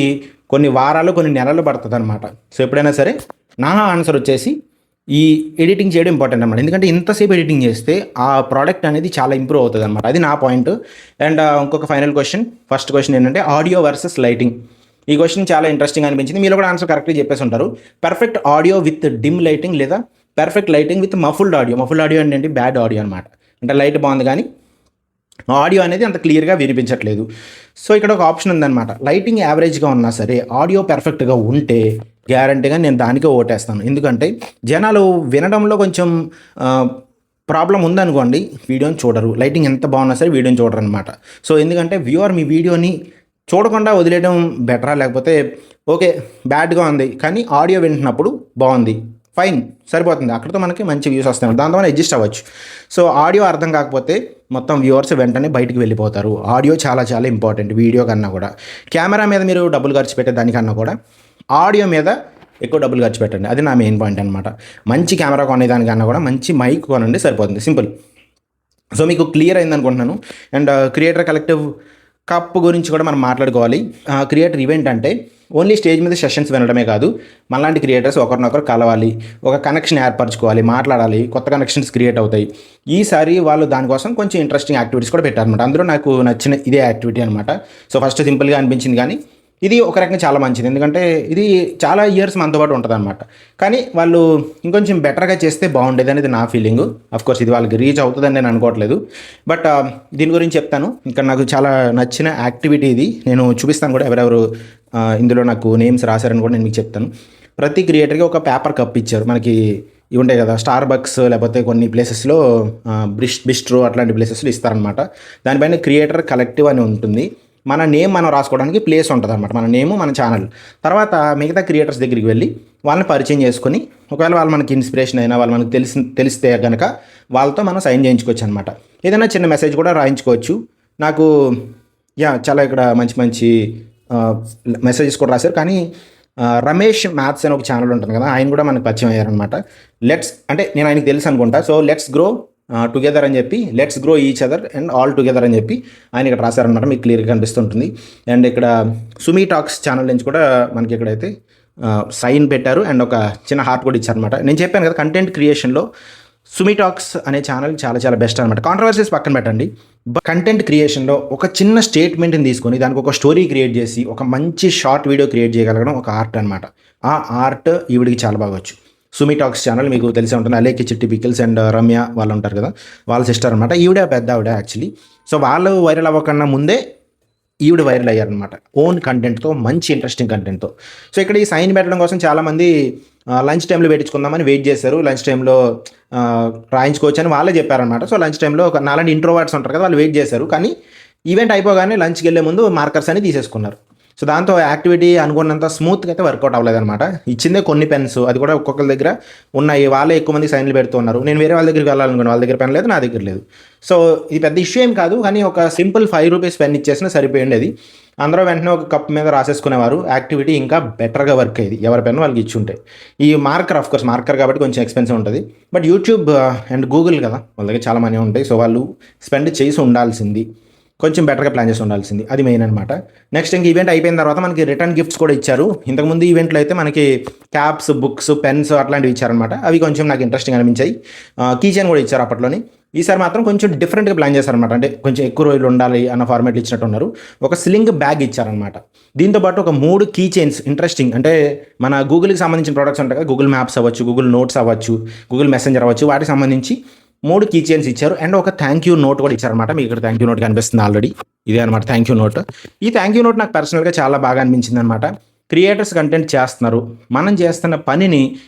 కొన్ని వారాలు, కొన్ని నెలలు పడుతుంది అనమాట. సో ఎప్పుడైనా సరే నా ఆన్సర్ వచ్చేసి ఈ ఎడిటింగ్ చేయడం ఇంపార్టెంట్ అనమాట. ఎందుకంటే ఇంతసేపు ఎడిటింగ్ చేస్తే ఆ ప్రోడక్ట్ అనేది చాలా ఇంప్రూవ్ అవుతుంది అనమాట. అది నా పాయింట్. అండ్ ఇంకొక ఫైనల్ క్వశ్చన్, ఫస్ట్ క్వశ్చన్ ఏంటంటే ఆడియో వర్సెస్ లైటింగ్. ఈ క్వశ్చన్ చాలా ఇంట్రెస్టింగ్ అనిపించింది. మీరు కూడా ఆన్సర్ కరెక్ట్గా చెప్పేసి ఉంటారు. Perfect audio with dim lighting లేదా perfect lighting with muffled audio. Muffled audio అంటే బ్యాడ్ ఆడియో అనమాట. అంటే లైట్ బాగుంది కానీ ఆడియో అనేది అంత క్లియర్గా వినిపించట్లేదు. సో ఇక్కడ ఒక ఆప్షన్ ఉందన్నమాట, లైటింగ్ యావరేజ్గా ఉన్నా సరే ఆడియో పర్ఫెక్ట్గా ఉంటే గ్యారంటీగా నేను దానికే ఓటేస్తాను. ఎందుకంటే జనాలు వినడంలో కొంచెం ప్రాబ్లం ఉందనుకోండి, వీడియోని చూడరు. లైటింగ్ ఎంత బాగున్నా సరే వీడియోని చూడరు అనమాట. సో ఎందుకంటే వ్యూవర్ మీ వీడియోని చూడకుండా వదిలేయడం బెటరా, లేకపోతే ఓకే బ్యాడ్గా ఉంది కానీ ఆడియో వింటున్నప్పుడు బాగుంది, ఫైన్, సరిపోతుంది, అక్కడితో మనకి మంచి వ్యూస్ వస్తాయి, దాంతో మనం అడ్జస్ట్ అవ్వచ్చు. సో ఆడియో అర్థం కాకపోతే మొత్తం వ్యూవర్స్ వెంటనే బయటికి వెళ్ళిపోతారు. ఆడియో చాలా చాలా ఇంపార్టెంట్ వీడియో కన్నా కూడా. కెమెరా మీద మీరు డబ్బులు ఖర్చు పెట్టే దానికన్నా కూడా ఆడియో మీద ఎక్కువ డబ్బులు ఖర్చు పెట్టండి. అది నా మెయిన్ పాయింట్ అనమాట. మంచి కెమెరా కొనేదానికన్నా కూడా మంచి మైక్ కొనండి, సరిపోతుంది, సింపుల్. సో మీకు క్లియర్ అయింది అనుకుంటున్నాను. అండ్ క్రియేటర్ కలెక్టివ్ కప్ గురించి కూడా మనం మాట్లాడుకోవాలి. క్రియేటర్ ఈవెంట్ అంటే ఓన్లీ స్టేజ్ మీద సెషన్స్ వినడమే కాదు, మనలాంటి క్రియేటర్స్ ఒకరినొకరు కలవాలి, ఒక కనెక్షన్ ఏర్పరచుకోవాలి, మాట్లాడాలి, కొత్త కనెక్షన్స్ క్రియేట్ అవుతాయి. ఈసారి వాళ్ళు దానికోసం కొంచెం ఇంట్రెస్టింగ్ యాక్టివిటీస్ కూడా పెట్టారనమాట. అందులో నాకు నచ్చిన ఇదే యాక్టివిటీ అనమాట. సో ఫస్ట్ సింపుల్గా అనిపించింది, కానీ ఇది ఒక రకంగా చాలా మంచిది, ఎందుకంటే ఇది చాలా ఇయర్స్ మనతో పాటు ఉంటుంది అనమాట. కానీ వాళ్ళు ఇంకొంచెం బెటర్గా చేస్తే బాగుండేది అనేది నా ఫీలింగ్. కోర్స్ ఇది వాళ్ళకి రీచ్ అవుతుందని నేను అనుకోవట్లేదు, బట్ దీని గురించి చెప్తాను. ఇంకా నాకు చాలా నచ్చిన యాక్టివిటీ ఇది, నేను చూపిస్తాను కూడా ఎవరెవరు ఇందులో నాకు నేమ్స్ రాశారని కూడా నేను మీకు చెప్తాను. ప్రతి క్రియేటర్కి ఒక పేపర్ కప్ ఇచ్చారు. మనకి ఇవి ఉంటాయి కదా, స్టార్ బక్స్ లేకపోతే కొన్ని ప్లేసెస్లో బిస్ట్రో అట్లాంటి ప్లేసెస్లో ఇస్తారనమాట. దానిపైన క్రియేటర్ కలెక్టివ్ అని ఉంటుంది. మన నేమ్ మనం రాసుకోవడానికి ప్లేస్ ఉంటుంది అనమాట, మన నేము మన ఛానల్. తర్వాత మిగతా క్రియేటర్స్ దగ్గరికి వెళ్ళి వాళ్ళని పరిచయం చేసుకొని, ఒకవేళ వాళ్ళు మనకి ఇన్స్పిరేషన్ అయినా వాళ్ళు మనకి తెలిస్తే కనుక వాళ్ళతో మనం సైన్ చేయించుకోవచ్చు అనమాట. ఏదైనా చిన్న మెసేజ్ కూడా రాయించుకోవచ్చు. నాకు చాలా ఇక్కడ మంచి మంచి మెసేజెస్ కూడా రాశారు. కానీ రమేష్ మ్యాథ్స్ అని ఒక ఛానల్ ఉంటుంది కదా, ఆయన కూడా మనకు పరిచయం అయ్యారనమాట. అంటే నేను ఆయనకి తెలుసు అనుకుంటా. సో లెట్స్ గ్రో టుగెదర్ అని చెప్పి, let's grow each other and all together అని చెప్పి ఆయన ఇక్కడ రాశారనమాట. మీకు క్లియర్గా కనిపిస్తుంటుంది. అండ్ ఇక్కడ సుమీ టాక్స్ ఛానల్ నుంచి కూడా మనకి ఇక్కడైతే సైన్ పెట్టారు అండ్ ఒక చిన్న హార్ట్ కూడా ఇచ్చారనమాట. నేను చెప్పాను కదా, కంటెంట్ క్రియేషన్లో సుమీ టాక్స్ అనే ఛానల్ చాలా చాలా బెస్ట్ అనమాట. కాంట్రవర్సీస్ పక్కన పెట్టండి, కంటెంట్ క్రియేషన్లో ఒక చిన్న స్టేట్మెంట్ని తీసుకొని దానికి ఒక స్టోరీ క్రియేట్ చేసి ఒక మంచి షార్ట్ వీడియో క్రియేట్ చేయగలగడం ఒక ఆర్ట్ అనమాట. ఆ ఆర్ట్ ఈవిడికి చాలా బాగా వచ్చు. సుమీ టాక్స్ ఛానల్ మీకు తెలిసే ఉంటుంది. అలేకి చిట్టి పికిల్స్ అండ్ రమ్య వాళ్ళు ఉంటారు కదా, వాళ్ళ సిస్టర్ అనమాట. ఈవిడ పెద్ద ఆవిడ యాక్చువల్లీ. సో వాళ్ళు వైరల్ అవ్వకన్నా ముందే ఈవిడ వైరల్ అయ్యారనమాట, ఓన్ కంటెంట్తో, మంచి ఇంట్రెస్టింగ్ కంటెంట్తో. సో ఇక్కడ ఈ సైన్ పెట్టడం కోసం చాలామంది లంచ్ టైంలో పెట్టించుకుందామని వెయిట్ చేశారు. లంచ్ టైంలో రాయించుకోవచ్చు అని వాళ్ళే చెప్పారనమాట. సో లంచ్ టైంలో ఒక నాలాంటి ఇంట్రోవర్ట్స్ ఉంటారు కదా, వాళ్ళు వెయిట్ చేశారు. కానీ ఈవెంట్ అయిపోగానే లంచ్కి వెళ్ళే ముందు మార్కర్స్ అని తీసేసుకున్నారు. సో దాంతో యాక్టివిటీ అనుకున్నంత స్మూత్గా అయితే వర్కౌట్ అవ్వలేదన్నమాట. ఇచ్చిందే కొన్ని పెన్స్, అది కూడా ఒక్కొక్కరి దగ్గర ఉన్నాయి. వాళ్ళే ఎక్కువ మంది సైన్లు పెడుతున్నారు. నేను వేరే వాళ్ళ దగ్గరికి వెళ్ళాలనుకున్నాను, వాళ్ళ దగ్గర పెన్ లేదు, నా దగ్గర లేదు. సో ఇది పెద్ద ఇష్యూ ఏం కాదు, కానీ ఒక సింపుల్ 5 రూపీస్ పెన్ ఇచ్చేసినా సరిపోయింది. అందరూ వెంటనే ఒక కప్ మీద రాసేసుకునేవారు. యాక్టివిటీ ఇంకా బెటర్గా వర్క్ అయ్యేది, ఎవరి పెన్ వాళ్ళకి ఇచ్చి ఉంటే. ఈ మార్కర్ ఆఫ్ కోర్స్ మార్కర్ కాబట్టి కొంచెం ఎక్స్పెన్సివ్ ఉంటుంది, బట్ యూట్యూబ్ అండ్ గూగుల్ కదా, వాళ్ళ దగ్గర చాలా మనీ ఉంటాయి. సో వాళ్ళు స్పెండ్ చేసి ఉండాల్సింది, కొంచెం బెటర్గా ప్లాన్ చేసి ఉండాల్సింది, అది మెయిన్ అనమాట. నెక్స్ట్ ఇంక ఈవెంట్ అయిపోయిన తర్వాత మనకి రిటర్న్ గిఫ్ట్స్ కూడా ఇచ్చారు. ఇంతకుముందు ఈవెంట్లో అయితే మనకి క్యాప్స్, బుక్స్, పెన్స్ అట్లాంటివి ఇచ్చారనమాట. అవి కొంచెం నాకు ఇంట్రెస్టింగ్ అనిపించాయి. కీ చైన్ కూడా ఇచ్చారు అప్పట్లోని. ఈసారి మాత్రం కొంచెం డిఫరెంట్గా ప్లాన్ చేశారనమాట. అంటే కొంచెం ఎక్కువ రోజులు ఉండాలి అన్న ఫార్మాట్లు ఇచ్చినట్టు ఉన్నారు. ఒక స్లింగ్ బ్యాగ్ ఇచ్చారనమాట. దీంతోపాటు ఒక 3 కీ చైన్స్, ఇంట్రెస్టింగ్ అంటే మన గూగుల్కి సంబంధించిన ప్రోడక్ట్స్ ఉంటాయి కదా, గూగుల్ మ్యాప్స్ అవ్వచ్చు, గూగుల్ నోట్స్ అవ్వచ్చు, గూగుల్ మెసెంజర్ అవ్వచ్చు, వాటికి సంబంధించి 3 కీ చైన్స్ ఇచ్చారు. అండ్ ఒక థ్యాంక్ యూ నోట్ కూడా ఇచ్చారనమాట. మీకు ఇక్కడ థ్యాంక్ యూ నోట్ కనిపిస్తుంది ఆల్రెడీ, ఇదే అనమాట థ్యాంక్ యూ నోట్. ఈ థ్యాంక్ యూ నోట్ నాకు పర్సనల్గా చాలా బాగా అనిపించింది అనమాట. క్రియేటర్స్ కంటెంట్ చేస్తున్నారు, మనం చేస్తున్న పనిని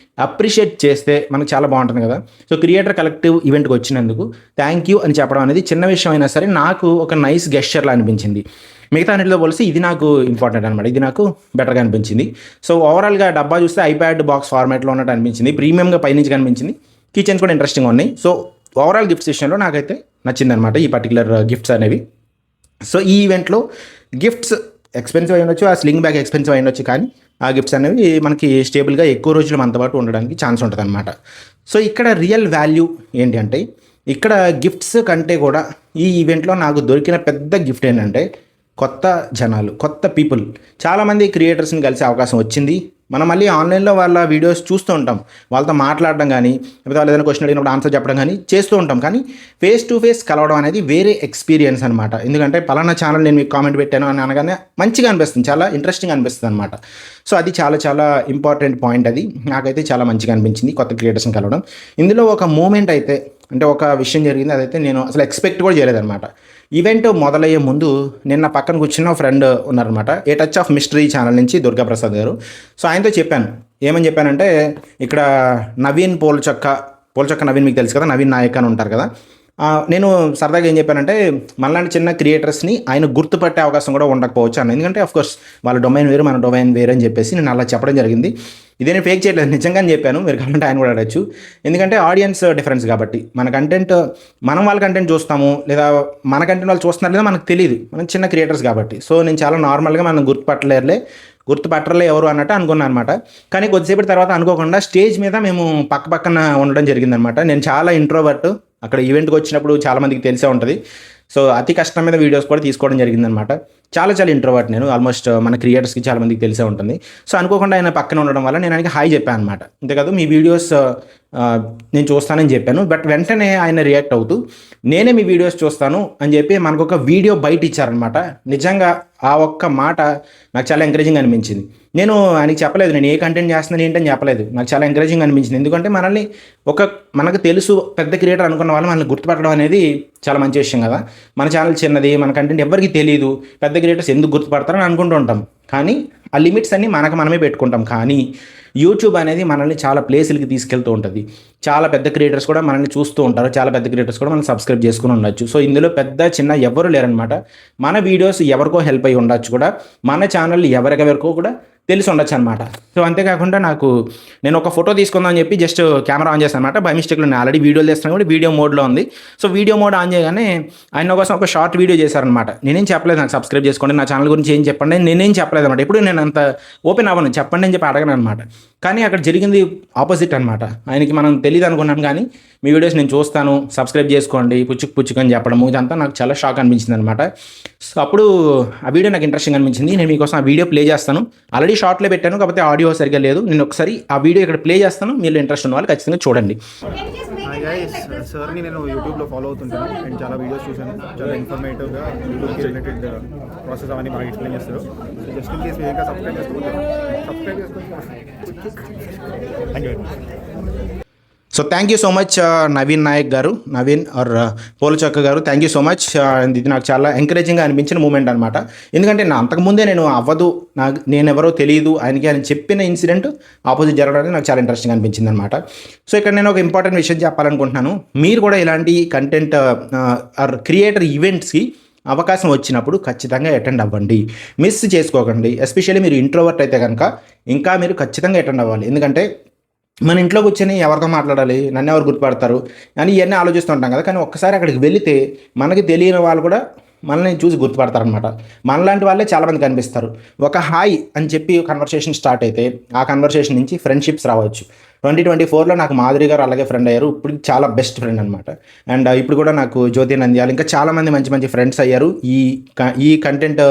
అప్రిషియేట్ చేస్తే మనకు చాలా బాగుంటుంది కదా. సో క్రియేటర్ కలెక్టివ్ ఈవెంట్కి వచ్చినందుకు థ్యాంక్ యూ అని చెప్పడం అనేది చిన్న విషయం అయినా సరే నాకు ఒక నైస్ గెస్చర్లా అనిపించింది. మిగతా అన్నిటితో పోలిసి ఇది నాకు ఇంపార్టెంట్ అనమాట, ఇది నాకు బెటర్గా అనిపించింది. సో ఓవరాల్గా డబ్బా చూస్తే ఐప్యాడ్ బాక్స్ ఫార్మాట్లో ఉన్నట్టు అనిపించింది, ప్రీమియంగా పైనుంచి కనిపించింది. కిచెన్స్ కూడా ఇంట్రెస్టింగ్ ఉన్నాయి. సో ఓవరాల్ గిఫ్ట్స్ విషయంలో నాకైతే నచ్చిందనమాట ఈ పర్టికులర్ గిఫ్ట్స్ అనేవి. సో ఈ ఈవెంట్లో గిఫ్ట్స్ ఎక్స్పెన్సివ్ అయి ఉండొచ్చు, ఆ స్లింగ్ బ్యాగ్ ఎక్స్పెన్సివ్ అయి ఉండొచ్చు, కానీ ఆ గిఫ్ట్స్ అనేవి మనకి స్టేబుల్గా ఎక్కువ రోజులు మనతో పాటు ఉండడానికి ఛాన్స్ ఉంటుంది అనమాట. సో ఇక్కడ రియల్ వాల్యూ ఏంటి అంటే, ఇక్కడ గిఫ్ట్స్ కంటే కూడా ఈ ఈవెంట్లో నాకు దొరికిన పెద్ద గిఫ్ట్ ఏంటంటే కొత్త జనాలు, కొత్త పీపుల్. చాలామంది క్రియేటర్స్ని కలిసే అవకాశం వచ్చింది. మనం మళ్ళీ ఆన్లైన్లో వాళ్ళ వీడియోస్ చూస్తూ ఉంటాం, వాళ్ళతో మాట్లాడడం కానీ, లేకపోతే వాళ్ళు ఏదైనా క్వశ్చన్ అడిగినప్పుడు ఆన్సర్ చెప్పడం కానీ చేస్తూ ఉంటాం. కానీ ఫేస్ టు ఫేస్ కలవడం అనేది వేరే ఎక్స్పీరియన్స్ అనమాట. ఎందుకంటే పలానా ఛానల్ నేను మీకు కామెంట్ పెట్టాను అని అనగానే మంచిగా అనిపిస్తుంది, చాలా ఇంట్రెస్టింగ్ అనిపిస్తుంది అనమాట. సో అది చాలా చాలా ఇంపార్టెంట్ పాయింట్. అది నాకైతే చాలా మంచిగా అనిపించింది కొత్త క్రియేటర్స్ని కలవడం. ఇందులో ఒక మూమెంట్ అయితే, అంటే ఒక విషయం జరిగింది, అదైతే నేను అసలు ఎక్స్పెక్ట్ కూడా చేయలేదన్నమాట. ఈవెంట్ మొదలయ్యే ముందు నిన్న పక్కన కూర్చున్న ఫ్రెండ్ ఉన్నారనమాట, ఏ టచ్ ఆఫ్ మిస్టరీ ఛానల్ నుంచి దుర్గాప్రసాద్ గారు. సో ఆయనతో చెప్పాను, ఏమని చెప్పానంటే, ఇక్కడ నవీన్ పోల్చొక్క నవీన్ మీకు తెలుసు కదా, నవీన్ నాయక్ అని ఉంటారు కదా. నేను సరదాగా ఏం చెప్పానంటే, మనలాంటి చిన్న క్రియేటర్స్ని ఆయన గుర్తుపట్టే అవకాశం కూడా ఉండకపోవచ్చు అన్న. ఎందుకంటే ఆఫ్కోర్స్ వాళ్ళ డొమైన్ వేరు, మన డొమైన్ వేరు అని చెప్పేసి నేను అలా చెప్పడం జరిగింది. ఇదే నేను ఫేక్ చేయలేదు, నిజంగానే చెప్పాను. మీరు కావాలంటే ఆయన కూడా అడగచ్చు. ఎందుకంటే ఆడియన్స్ డిఫరెన్స్ కాబట్టి, మన కంటెంట్ మనం వాళ్ళ కంటెంట్ చూస్తాము, లేదా మన కంటెంట్ వాళ్ళు చూస్తున్నారు లేదా మనకు తెలియదు, మనం చిన్న క్రియేటర్స్ కాబట్టి. సో నేను చాలా నార్మల్గా మనం గుర్తుపట్టలే ఎవరు అన్నట్టు అనుకున్నాను అనమాట. కానీ కొద్దిసేపటి తర్వాత అనుకోకుండా స్టేజ్ మీద మేము పక్కన ఉండడం జరిగిందనమాట. నేను చాలా ఇంట్రోవర్ట్, అక్కడ ఈవెంట్కి వచ్చినప్పుడు చాలామందికి తెలిసే ఉంటుంది. సో అతి కష్టం మీద వీడియోస్ కూడా తీసుకోవడం జరిగిందనమాట. చాలా చాలా ఇంట్రోవర్ట్ నేను. ఆల్మోస్ట్ మన క్రియేటర్స్కి చాలా మందికి తెలిసే ఉంటుంది. సో అనుకోకుండా ఆయన పక్కన ఉండడం వల్ల నేను ఆయనకి హాయ్ చెప్పాను అనమాట. అంతే కాదు, మీ వీడియోస్ నేను చూస్తానని చెప్పాను. బట్ వెంటనే ఆయన రియాక్ట్ అవుతూ నేనే మీ వీడియోస్ చూస్తాను అని చెప్పి మనకు ఒక వీడియో బయట ఇచ్చారనమాట. నిజంగా ఆ ఒక్క మాట నాకు చాలా ఎంకరేజింగ్ అనిపించింది. నేను ఆయనకి చెప్పలేదు నేను ఏ కంటెంట్ చేస్తున్నాను ఏంటని చెప్పలేదు. నాకు చాలా ఎంకరేజింగ్ అనిపించింది. ఎందుకంటే మనకు తెలుసు పెద్ద క్రియేటర్ అనుకున్న వాళ్ళు మనల్ని గుర్తుపట్టడం అనేది చాలా మంచి విషయం కదా. మన ఛానల్ చిన్నది, మన కంటెంట్ ఎవరికి తెలియదు, పెద్ద క్రియేటర్స్ ఎందుకు గుర్తుపడతారని అనుకుంటూ ఉంటాం. కానీ ఆ లిమిట్స్ అన్నీ మనమే పెట్టుకుంటాం. కానీ యూట్యూబ్ అనేది మనల్ని చాలా ప్లేసులకి తీసుకెళ్తూ ఉంటుంది. చాలా పెద్ద క్రియేటర్స్ కూడా మనల్ని చూస్తూ ఉంటారు. చాలా పెద్ద క్రియేటర్స్ కూడా మనం సబ్స్క్రైబ్ చేసుకుని ఉండొచ్చు. సో ఇందులో పెద్ద చిన్న ఎవరు లేరనమాట. మన వీడియోస్ ఎవరికో హెల్ప్ అయ్యి ఉండొచ్చు కూడా, మన ఛానల్ ఎవరికెవరికో కూడా తెలిసి ఉండొచ్చు అనమాట. సో అంతేకాకుండా నేను ఒక ఫోటో తీసుకుందామని చెప్పి జస్ట్ కెమెరా ఆన్ చేస్తాను అనమాట. బై మిస్టేక్లో నేను ఆల్రెడీ వీడియోలు చేస్తున్నాను కూడా వీడియో మోడ్లో ఉంది. సో వీడియో మోడ్ ఆన్ చేయగానే ఆయన కోసం ఒక షార్ట్ వీడియో చేశారనమాట. నేనేం చెప్పలేదు నాకు సబ్స్క్రైబ్ చేసుకోండి, నా ఛానల్ గురించి ఏం చెప్పండి, నేనేం చెప్పలేదు అనమాట. ఇప్పుడు నేను అంత ఓపెన్ అవ్వను, చెప్పండి అని చెప్పి అడగను అనమాట. కానీ అక్కడ జరిగింది ఆపోజిట్ అనమాట. ఆయనకి మనం తెలియదు అనుకున్నాను, కానీ మీ వీడియోస్ నేను చూస్తాను, సబ్స్క్రైబ్ చేసుకోండి, పుచ్చుకు అని చెప్పడము, ఇదంతా నాకు చాలా షాక్ అనిపించింది అనమాట. సో అప్పుడు ఆ వీడియో నాకు ఇంట్రెస్టింగ్ అనిపించింది. నేను మీకోసం ఆ వీడియో ప్లే చేస్తాను. ఆల్రెడీ షార్ట్లో పెట్టాను, కాకపోతే ఆడియో సరిగ్గా లేదు. నేను ఒకసారి ఆ వీడియో ఇక్కడ ప్లే చేస్తాను. మీరు ఇంట్రెస్ట్ ఉన్న వాళ్ళు ఖచ్చితంగా చూడండి. సార్ని నేను యూట్యూబ్లో ఫాలో అవుతుంటాను అండ్ చాలా వీడియోస్ చూశాను. చాలా ఇన్ఫర్మేటివ్గా యూట్యూబ్కి రిలేటెడ్ ప్రాసెస్ అవన్నీ బాగా ఎక్స్ప్లెయిన్ చేస్తారు. సో జస్ట్ ఇన్ కేస్ మీరు ఇంకా సబ్స్క్రైబ్ చేసుకుంటారు. Thank you very much. So thank you so much Naveen Nayak గారు, నవీన్ ఆర్ పోలచక్క గారు, థ్యాంక్ యూ సో మచ్. ఇది నాకు చాలా ఎంకరేజింగ్గా అనిపించిన మూమెంట్ అనమాట. ఎందుకంటే అంతకుముందే నేను ఎవరో తెలియదు ఆయనకి అని చెప్పిన ఇన్సిడెంట్ ఆపోజిట్ జరగడానికి నాకు చాలా ఇంట్రెస్టింగ్ అనిపించింది అనమాట. సో ఇక్కడ నేను ఒక ఇంపార్టెంట్ విషయం చెప్పాలనుకుంటున్నాను. మీరు కూడా ఇలాంటి కంటెంట్ ఆర్ క్రియేటర్ ఈవెంట్స్కి అవకాశం వచ్చినప్పుడు ఖచ్చితంగా అటెండ్ అవ్వండి, మిస్ చేసుకోకండి. ఎస్పెషల్లీ మీరు ఇంట్రోవర్ట్ అయితే కనుక ఇంకా మీరు ఖచ్చితంగా అటెండ్ అవ్వాలి. ఎందుకంటే మన ఇంట్లో కూర్చొని ఎవరితో మాట్లాడాలి, నన్ను ఎవరు గుర్తుపడతారు అని ఇవన్నీ ఆలోచిస్తూ ఉంటాం కదా. కానీ ఒక్కసారి అక్కడికి వెళితే మనకి తెలియని వాళ్ళు కూడా మనల్ని చూసి గుర్తుపడతారనమాట. మనలాంటి వాళ్ళే చాలామంది కనిపిస్తారు. ఒక హాయ్ అని చెప్పి కన్వర్సేషన్ స్టార్ట్ అయితే ఆ కన్వర్సేషన్ నుంచి ఫ్రెండ్షిప్స్ రావచ్చు. 2024లో నాకు మాధురి గారు అలాగే ఫ్రెండ్ అయ్యారు. ఇప్పుడు చాలా బెస్ట్ ఫ్రెండ్ అనమాట. అండ్ ఇప్పుడు కూడా నాకు జ్యోతి నంద్యాల ఇంకా చాలామంది మంచి మంచి ఫ్రెండ్స్ అయ్యారు. ఈ కంటెంట్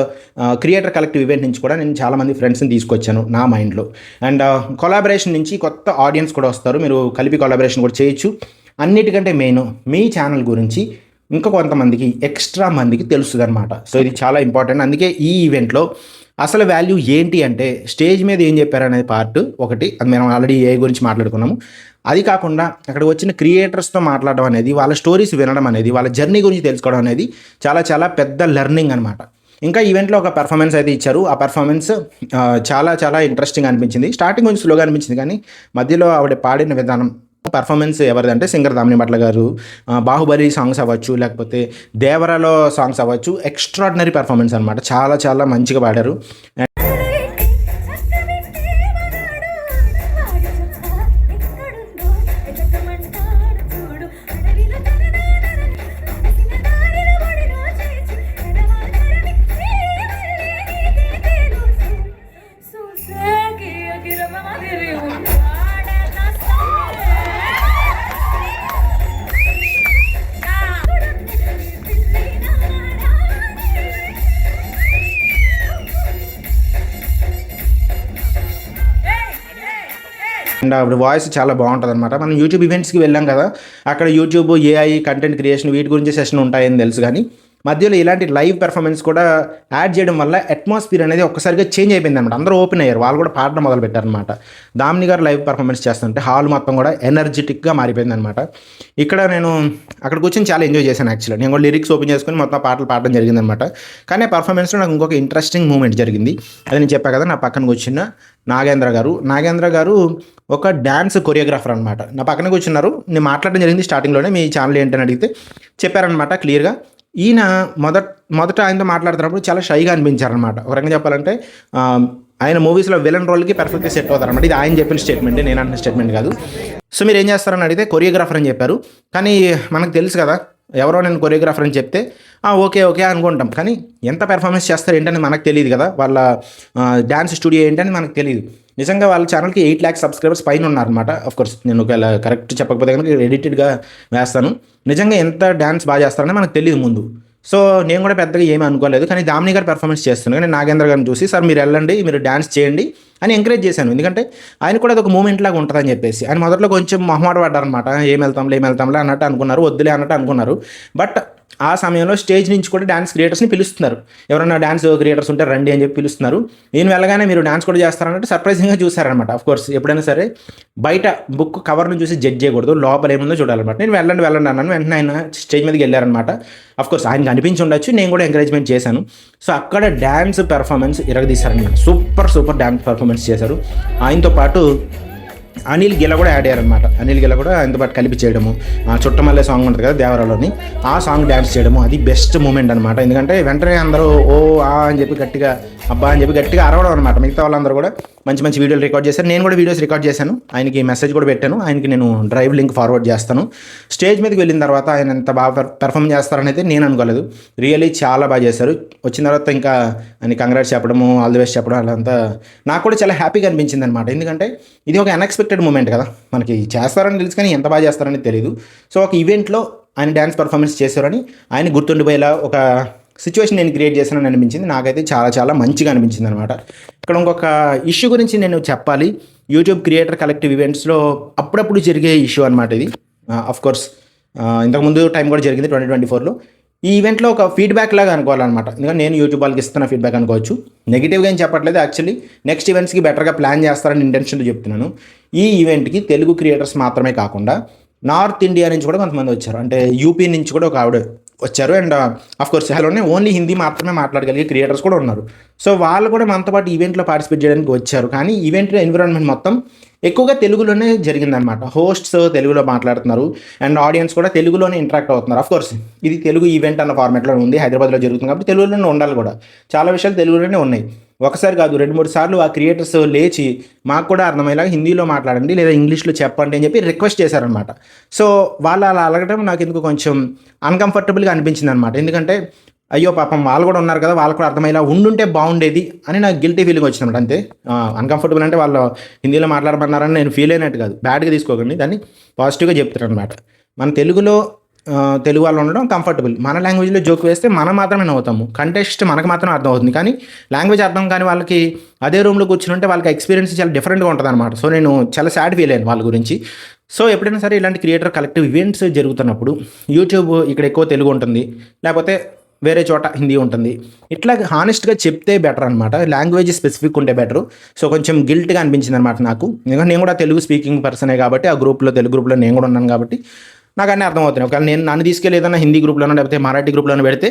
క్రియేటర్ కలెక్టివ్ ఈవెంట్ నుంచి కూడా నేను చాలామంది ఫ్రెండ్స్ని తీసుకొచ్చాను నా మైండ్లో. అండ్ కొలాబరేషన్ నుంచి కొత్త ఆడియన్స్ కూడా వస్తారు. మీరు కలిపి కొలాబరేషన్ కూడా చేయొచ్చు. అన్నిటికంటే మెయిన్ మీ ఛానల్ గురించి ఇంకా కొంతమందికి ఎక్స్ట్రా మందికి తెలుస్తుంది అనమాట. సో ఇది చాలా ఇంపార్టెంట్. అందుకే ఈ ఈవెంట్లో అసలు వాల్యూ ఏంటి అంటే స్టేజ్ మీద ఏం చెప్పారనేది పార్ట్ ఒకటి, అది మనం ఆల్రెడీ ఏ గురించి మాట్లాడుకున్నాము. అది కాకుండా అక్కడ వచ్చిన క్రియేటర్స్తో మాట్లాడడం అనేది, వాళ్ళ స్టోరీస్ వినడం అనేది, వాళ్ళ జర్నీ గురించి తెలుసుకోవడం అనేది చాలా చాలా పెద్ద లెర్నింగ్ అనమాట. ఇంకా ఈవెంట్లో ఒక పెర్ఫార్మెన్స్ అయితే ఇచ్చారు. ఆ పెర్ఫార్మెన్స్ చాలా చాలా ఇంట్రెస్టింగ్ అనిపించింది. స్టార్టింగ్ కొంచెం స్లోగా అనిపించింది, కానీ మధ్యలో ఆవిడ పాడిన విధానం, పర్ఫార్మెన్స్ ఎవరిదంటే సింగర్ దామిని భట్ల గారు. బాహుబలి సాంగ్స్ అవ్వచ్చు, లేకపోతే దేవరాలో సాంగ్స్ అవ్వచ్చు, ఎక్స్ట్రాడినరీ పర్ఫార్మెన్స్ అనమాట. చాలా చాలా మంచిగా పాడారు. అండ్ అప్పుడు వాయిస్ చాలా బాగుంటుంది అనమాట. మనం యూట్యూబ్ ఈవెంట్స్కి వెళ్ళాం కదా, అక్కడ యూట్యూబ్, ఏఐ, కంటెంట్ క్రియేషన్ వీటి గురించి సెషన్ ఉంటాయని తెలుసు. కానీ మధ్యలో ఇలాంటి లైవ్ పెర్ఫార్మెన్స్ కూడా యాడ్ చేయడం వల్ల అట్మాస్ఫియర్ అనేది ఒక్కసారిగా చేంజ్ అయిపోయింది అనమాట. అందరూ ఓపెన్ అయ్యారు, వాళ్ళు కూడా పాడడం మొదలు పెట్టారనమాట. దామిని గారు లైవ్ పెర్ఫార్మెన్స్ చేస్తుంటే హాల్ మొత్తం కూడా ఎనర్జెటిక్గా మారిపోయింది అనమాట. ఇక్కడ నేను అక్కడికి వచ్చి చాలా ఎంజాయ్ చేశాను. యాక్చువల్లీ నేను కూడా లిరిక్స్ ఓపెన్ చేసుకుని మొత్తం పాటలు పాడడం జరిగిందనమాట. కానీ ఆ పర్ఫార్మెన్స్లో నాకు ఇంకొక ఇంట్రెస్టింగ్ మూమెంట్ జరిగింది. అది నేను చెప్పా కదా, నా పక్కన కూర్చున్న నాగేంద్ర గారు ఒక డ్యాన్స్ కొరియోగ్రాఫర్ అనమాట. నా పక్కన కూర్చున్నారు. నేను మాట్లాడడం జరిగింది స్టార్టింగ్లోనే, మీ ఛానల్ ఏంటని అడిగితే చెప్పారనమాట క్లియర్గా. ఈయన మొదట ఆయనతో మాట్లాడుతున్నప్పుడు చాలా షైగా అనిపించారనమాట. ఒక రకంగా చెప్పాలంటే ఆయన మూవీస్లో విలన్ రోల్కి పర్ఫెక్ట్గా సెట్ అవుతారనమాట. ఇది ఆయన చెప్పిన స్టేట్మెంట్, నేను అన్న స్టేట్మెంట్ కాదు. సో మీరు ఏం చేస్తారని అడిగితే కొరియోగ్రాఫర్ అని చెప్పారు. కానీ మనకు తెలుసు కదా, ఎవరో నేను కొరియోగ్రాఫర్ అని చెప్తే ఓకే అనుకుంటాం. కానీ ఎంత పెర్ఫార్మెన్స్ చేస్తారు ఏంటని మనకు తెలియదు కదా, వాళ్ళ డ్యాన్స్ స్టూడియో ఏంటని మనకు తెలియదు. నిజంగా వాళ్ళ ఛానల్కి 8 lakhs సబ్స్క్రైబర్స్ పైన ఉన్నారనమాట. ఆఫ్కోర్స్ నేను ఒకవేళ కరెక్ట్ చెప్పకపోతే కనుక ఎడిటెడ్గా వేస్తాను. నిజంగా ఎంత డ్యాన్స్ బాగా చేస్తారని మనకు తెలియదు ముందు. సో నేను కూడా పెద్దగా ఏమీ అనుకోలేదు, కానీ దామిని గారు పెర్ఫార్మెన్స్ చేస్తున్నాను కానీ నాగేంద్ర గారిని చూసి సార్ మీరు వెళ్ళండి, మీరు డ్యాన్స్ చేయండి అని ఎంకరేజ్ చేశాను. ఎందుకంటే ఆయన కూడా అది ఒక మూమెంట్ లాగా ఉంటుందని చెప్పేసి. ఆయన మొదట్లో కొంచెం మొహమాట పడ్డారనమాట, ఏం వెళ్తాంలే అన్నట్టు అనుకున్నారు, వద్దులే అన్నట్టు అనుకున్నారు. బట్ ఆ సమయంలో స్టేజ్ నుంచి కూడా డ్యాన్స్ క్రియేటర్స్ని పిలుస్తున్నారు, ఎవరైనా డ్యాన్స్ క్రియేటర్స్ ఉంటే రండి అని చెప్పి పిలుస్తున్నారు. నేను వెళ్ళగానే మీరు డ్యాన్స్ కూడా చేస్తారన్నట్టు సర్ప్రైజింగ్గా చూసారనమాట. ఆఫ్ కోర్స్ ఎప్పుడైనా సరే బయట బుక్ కవర్ను చూసి జడ్జ్ చేయకూడదు, లోపల ఏముందో చూడాలన్నమాట. నేను వెళ్ళండి అన్నాను, వెంటనే ఆయన స్టేజ్ మీదకి వెళ్ళారనమాట. ఆఫ్ కోర్స్ ఆయనకి అనిపించి ఉండొచ్చు, నేను కూడా ఎంకరేజ్మెంట్ చేశాను. సో అక్కడ డ్యాన్స్ పెర్ఫార్మెన్స్ ఇరగదీశారనమాట. సూపర్ డ్యాన్స్ పెర్ఫార్మెన్స్ చేశారు. ఆయనతో పాటు అనిల్ గిల కూడా యాడ్ అయ్యారనమాట. అనిల్ గిల కూడా ఆయనతో పాటు కలిపి చేయడము, చుట్టమల్లే సాంగ్ ఉంటుంది కదా దేవరాలోని, ఆ సాంగ్ డ్యాన్స్ చేయడము, అది బెస్ట్ మూమెంట్ అనమాట. ఎందుకంటే వెంటనే అందరూ ఓ ఆ అని చెప్పి గట్టిగా అబ్బా అని చెప్పి గట్టిగా అరవడం అనమాట. మిగతా వాళ్ళందరూ కూడా మంచి వీడియోలు రికార్డ్ చేశారు. నేను కూడా వీడియోస్ రికార్డ్ చేశాను, ఆయనకి మెసేజ్ కూడా పెట్టాను. ఆయనకి నేను డ్రైవ్ లింక్ ఫార్వర్డ్ చేస్తాను. స్టేజ్ మీదకి వెళ్ళిన తర్వాత ఆయన ఎంత బాగా పెర్ఫామ్ చేస్తారని అయితే నేను అనుకోలేదు. రియల్లీ చాలా బాగా చేశారు. వచ్చిన తర్వాత ఇంకా ఆయన కంగ్రాట్స్ చెప్పడము, ఆల్ ది బెస్ట్ చెప్పడం, అలా నాకు కూడా చాలా హ్యాపీగా అనిపించింది అనమాట. ఎందుకంటే ఇది ఒక అన్ఎక్స్పెక్టెడ్ మూమెంట్ కదా, మనకి చేస్తారని తెలుసు కానీ ఎంత బాగా చేస్తారని తెలియదు. సో ఒక ఈవెంట్లో ఆయన డ్యాన్స్ పర్ఫార్మెన్స్ చేశారని ఆయన గుర్తుండిపోయేలా ఒక సిచ్యువేషన్ నేను క్రియేట్ చేశానని అనిపించింది. నాకైతే చాలా మంచిగా అనిపించింది అనమాట. ఇక్కడ ఇంకొక ఇష్యూ గురించి నేను చెప్పాలి. యూట్యూబ్ క్రియేటర్ కలెక్టివ్ ఈవెంట్స్లో అప్పుడప్పుడు జరిగే ఇష్యూ అనమాట ఇది. కోర్స్ ఇంతకుముందు టైం కూడా జరిగింది 2024లో. ఈ ఈవెంట్లో ఒక ఫీడ్బ్యాక్ లాగా అనుకోవాలన్నమాట. ఎందుకంటే నేను యూట్యూబ్ వాళ్ళకి ఇస్తున్న ఫీడ్బ్యాక్ అనుకోవచ్చు. నెగిటివ్గా ఏం చెప్పట్లేదు, యాక్చువల్లీ నెక్స్ట్ ఈవెంట్స్కి బెటర్గా ప్లాన్ చేస్తారని ఇంటెన్షన్తో చెప్తున్నాను. ఈ ఈవెంట్కి తెలుగు క్రియేటర్స్ మాత్రమే కాకుండా నార్త్ ఇండియా నుంచి కూడా కొంతమంది వచ్చారు. అంటే యూపీ నుంచి కూడా ఒక ఆవిడ వచ్చారు. అండ్ కోర్స్ హలోనే ఓన్లీ హిందీ మాత్రమే మాట్లాడగలిగే క్రియేటర్స్ కూడా ఉన్నారు. సో వాళ్ళు కూడా మనతో పాటు ఈవెంట్లో పార్టిసిపేట్ చేయడానికి వచ్చారు. కానీ ఈవెంట్లో ఎన్విరాన్మెంట్ మొత్తం ఎక్కువగా తెలుగులోనే జరిగిందనమాట. హోస్ట్స్ తెలుగులో మాట్లాడుతున్నారు అండ్ ఆడియన్స్ కూడా తెలుగులోనే ఇంటరాక్ట్ అవుతున్నారు. కోర్స్ ఇది తెలుగు ఈవెంట్ అన్న ఫార్మాట్లో ఉంది, హైదరాబాద్లో జరుగుతుంది కాబట్టి తెలుగులోనే ఉండాలి కూడా. చాలా విషయాలు తెలుగులోనే ఉన్నాయి. ఒకసారి కాదు 2-3 సార్లు ఆ క్రియేటర్స్ లేచి మాకు కూడా అర్థమయ్యేలాగా హిందీలో మాట్లాడండి లేదా ఇంగ్లీష్లో చెప్పండి అని చెప్పి రిక్వెస్ట్ చేశారనమాట. సో వాళ్ళు అలా అడగడం నాకు ఎందుకు కొంచెం అన్కంఫర్టబుల్గా అనిపించింది అనమాట. ఎందుకంటే అయ్యో పాపం వాళ్ళు కూడా ఉన్నారు కదా, వాళ్ళు కూడా అర్థమయ్యేలా ఉండుంటే బాగుండేది అని నాకు గిల్టీ ఫీలింగ్ వచ్చినమాట. అంతే. అన్కంఫర్టబుల్ అంటే వాళ్ళు హిందీలో మాట్లాడమన్నారని నేను ఫీల్ అయినట్టు కాదు, బ్యాడ్గా తీసుకోకండి, దాన్ని పాజిటివ్గా చెప్తారు అనమాట. మన తెలుగులో తెలుగు వాళ్ళు ఉండడం కంఫర్టబుల్. మన లాంగ్వేజ్లో జోక్ వేస్తే మనం మాత్రమే నవ్వుతాము, కంటెక్స్ట్ మనకు మాత్రం అర్థం అవుతుంది. కానీ లాంగ్వేజ్ అర్థం కానీ వాళ్ళకి అదే రూమ్లో కూర్చుని ఉంటే వాళ్ళకి ఎక్స్పీరియన్స్ చాలా డిఫరెంట్గా ఉంటుంది అనమాట. సో నేను చాలా సాడ్ ఫీల్ అయ్యాను వాళ్ళ గురించి. సో ఎప్పుడైనా సరే ఇలాంటి క్రియేటర్ కలెక్టివ్ ఈవెంట్స్ జరుగుతున్నప్పుడు యూట్యూబ్ ఇక్కడ ఎక్కువ తెలుగు ఉంటుంది, లేకపోతే వేరే చోట హిందీ ఉంటుంది, ఇట్లా హానెస్ట్గా చెప్తే బెటర్ అనమాట. లాంగ్వేజ్ స్పెసిఫిక్ ఉంటే బెటర్. సో కొంచెం గిల్ట్గా అనిపించింది అనమాట నాకు. ఎందుకంటే నేను కూడా తెలుగు స్పీకింగ్ పర్సనే కాబట్టి ఆ గ్రూప్లో, తెలుగు గ్రూప్లో నేను కూడా ఉన్నాను కాబట్టి నాకు అన్నీ అర్థమవుతున్నాయి. ఒకవేళ నన్ను తీసుకెళ్ళి ఏదైనా హిందీ గ్రూప్లోనో లేకపోతే మరాఠీ గ్రూప్లోనో పెడితే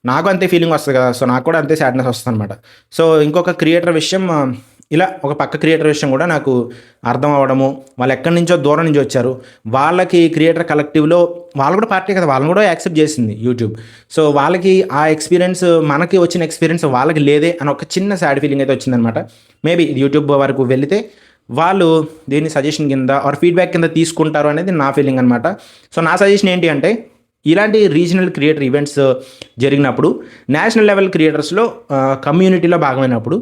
నాకు అంతే ఫీలింగ్ వస్తుంది కదా. సో నాకు కూడా అంతే సాడ్నెస్ వస్తుంది అనమాట. సో ఇంకొక క్రియేటర్ విషయం, ఇలా ఒక పక్క క్రియేటర్ విషయం కూడా నాకు అర్థం అవ్వడము, వాళ్ళు ఎక్కడి నుంచో దూరం నుంచి వచ్చారు, వాళ్ళకి క్రియేటర్ కలెక్టివ్లో వాళ్ళు కూడా పార్టీ కదా, వాళ్ళని కూడా యాక్సెప్ట్ చేసింది యూట్యూబ్. సో వాళ్ళకి ఆ ఎక్స్పీరియన్స్, మనకి వచ్చిన ఎక్స్పీరియన్స్ వాళ్ళకి లేదే అని ఒక చిన్న సాడ్ ఫీలింగ్ అయితే వచ్చిందనమాట. మేబీ యూట్యూబ్ వరకు వెళితే వాళ్ళు దీన్ని సజెషన్ కింద ఆర్ ఫీడ్బ్యాక్ కింద తీసుకుంటారు అనేది నా ఫీలింగ్ అనమాట. సో నా సజెషన్ ఏంటి అంటే, ఇలాంటి రీజనల్ క్రియేటర్ ఈవెంట్స్ జరిగినప్పుడు నేషనల్ లెవెల్ క్రియేటర్స్లో కమ్యూనిటీలో భాగమైనప్పుడు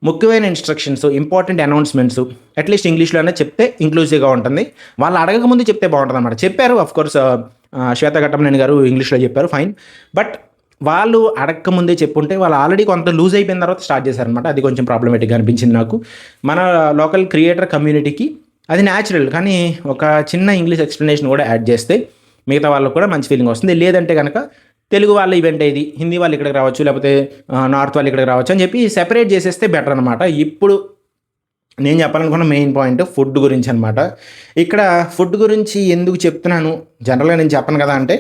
ముఖ్యమైన ఇన్స్ట్రక్షన్స్, ఇంపార్టెంట్ అనౌన్స్మెంట్స్ అట్లీస్ట్ ఇంగ్లీష్లోనే చెప్తే ఇంక్లూజివ్గా ఉంటుంది. వాళ్ళు అడగకముందు చెప్తే బాగుంటుంది అనమాట. చెప్పారు అఫ్కోర్స్ శ్వేత ఘట్టమనేని గారు ఇంగ్లీష్లో చెప్పారు, ఫైన్. బట్ వాళ్ళు అడగకముందే చెప్పుంటే వాళ్ళు ఆల్రెడీ కొంత లూజ్ అయిపోయిన తర్వాత స్టార్ట్ చేశారనమాట. అది కొంచెం ప్రాబ్లమేటిక్గా అనిపించింది నాకు. మన లోకల్ క్రియేటర్ కమ్యూనిటీకి అది న్యాచురల్, కానీ ఒక చిన్న ఇంగ్లీష్ ఎక్స్ప్లెనేషన్ కూడా యాడ్ చేస్తే మిగతా వాళ్ళకు కూడా మంచి ఫీలింగ్ వస్తుంది. లేదంటే కనుక తెలుగు వాళ్ళ ఈవెంట్ ఇది, హిందీ వాళ్ళు ఇక్కడికి రావచ్చు, లేకపోతే నార్త్ వాళ్ళు ఇక్కడికి రావచ్చు అని చెప్పి సెపరేట్ చేసేస్తే బెటర్ అనమాట. ఇప్పుడు నేను చెప్పాలనుకున్న మెయిన్ పాయింట్ ఫుడ్ గురించి అనమాట. ఇక్కడ ఫుడ్ గురించి ఎందుకు చెప్తున్నాను, జనరల్గా నేను చెప్పను కదా అంటే,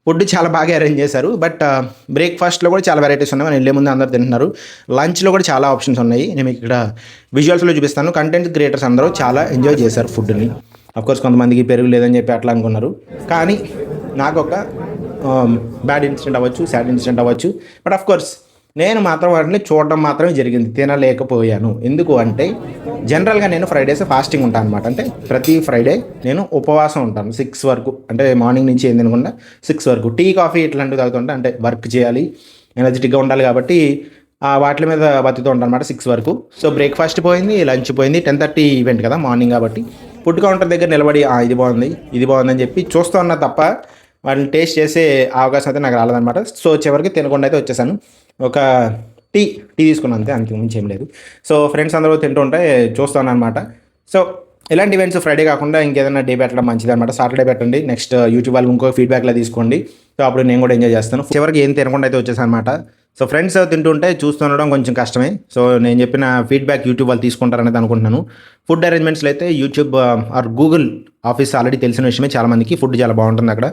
ఫుడ్ చాలా బాగా అరేంజ్ చేశారు. బట్ బ్రేక్ఫాస్ట్లో కూడా చాలా వెరైటీస్ ఉన్నాయి, మనం వెళ్ళే ముందు అందరూ తింటున్నారు. లంచ్లో కూడా చాలా ఆప్షన్స్ ఉన్నాయి, నేను మీకు ఇక్కడ విజువల్స్లో చూపిస్తాను. కంటెంట్ క్రియేటర్స్ అందరూ చాలా ఎంజాయ్ చేశారు ఫుడ్ని. అఫ్కోర్స్ కొంతమందికి పెరుగు లేదని చెప్పి అట్లా అనుకున్నారు, కానీ నాకు ఒక బ్యాడ్ ఇన్సిడెంట్ అవ్వచ్చు, సాడ్ ఇన్సిడెంట్ అవ్వచ్చు. బట్ అఫ్కోర్స్ నేను మాత్రం వాటిని చూడడం మాత్రమే జరిగింది, తినలేకపోయాను. ఎందుకు అంటే జనరల్గా నేను ఫ్రైడేస్ ఫాస్టింగ్ ఉంటాను అనమాట. అంటే ప్రతి ఫ్రైడే నేను ఉపవాసం ఉంటాను 6 వరకు, అంటే మార్నింగ్ నుంచి ఏం తినకుండా 6 వరకు. టీ కాఫీ ఇట్లాంటివి తాగుతుంటే, అంటే వర్క్ చేయాలి, ఎనర్జెటిక్గా ఉండాలి కాబట్టి వాటి మీద బతుకుతూ ఉంటాను అనమాట 6 వరకు. సో బ్రేక్ఫాస్ట్ పోయింది, లంచ్ పోయింది. 10:30 ఈవెంట్ కదా మార్నింగ్ కాబట్టి ఫుడ్ కౌంటర్ దగ్గర నిలబడి ఇది బాగుంది అని చెప్పి చూస్తూ ఉన్నా తప్ప వాటిని టేస్ట్ చేసే అవకాశం అయితే నాకు రాలేదన్నమాట. సో చివరికి తినకుండా అయితే వచ్చేసాను. ఒక టీ తీసుకున్నాను అంతే, అంతకు మించి ఏం లేదు. సో ఫ్రెండ్స్ అందరూ తింటుంటే చూస్తాను అనమాట. సో ఇలాంటి ఈవెంట్స్ ఫ్రైడే కాకుండా ఇంకేదైనా డే పెట్టడం మంచిది అనమాట. సాటర్డే పెట్టండి. నెక్స్ట్ యూట్యూబ్ వాళ్ళు ఇంకో ఫీడ్బ్యాక్లా తీసుకోండి. సో అప్పుడు నేను కూడా ఎంజాయ్ చేస్తాను. చివరికి ఏం తినకుండా అయితే వచ్చేసాను అనమాట. సో ఫ్రెండ్స్ తింటుంటే చూస్తుండడం కొంచెం కష్టమే. సో నేను చెప్పిన ఫీడ్బ్యాక్ యూట్యూబ్ వాళ్ళు తీసుకుంటారనేది అనుకుంటున్నాను. ఫుడ్ అరేంజ్మెంట్స్లో అయితే YouTube or Google office already తెలిసిన విషయమే చాలామందికి. ఫుడ్ చాలా బాగుంటుంది అక్కడ.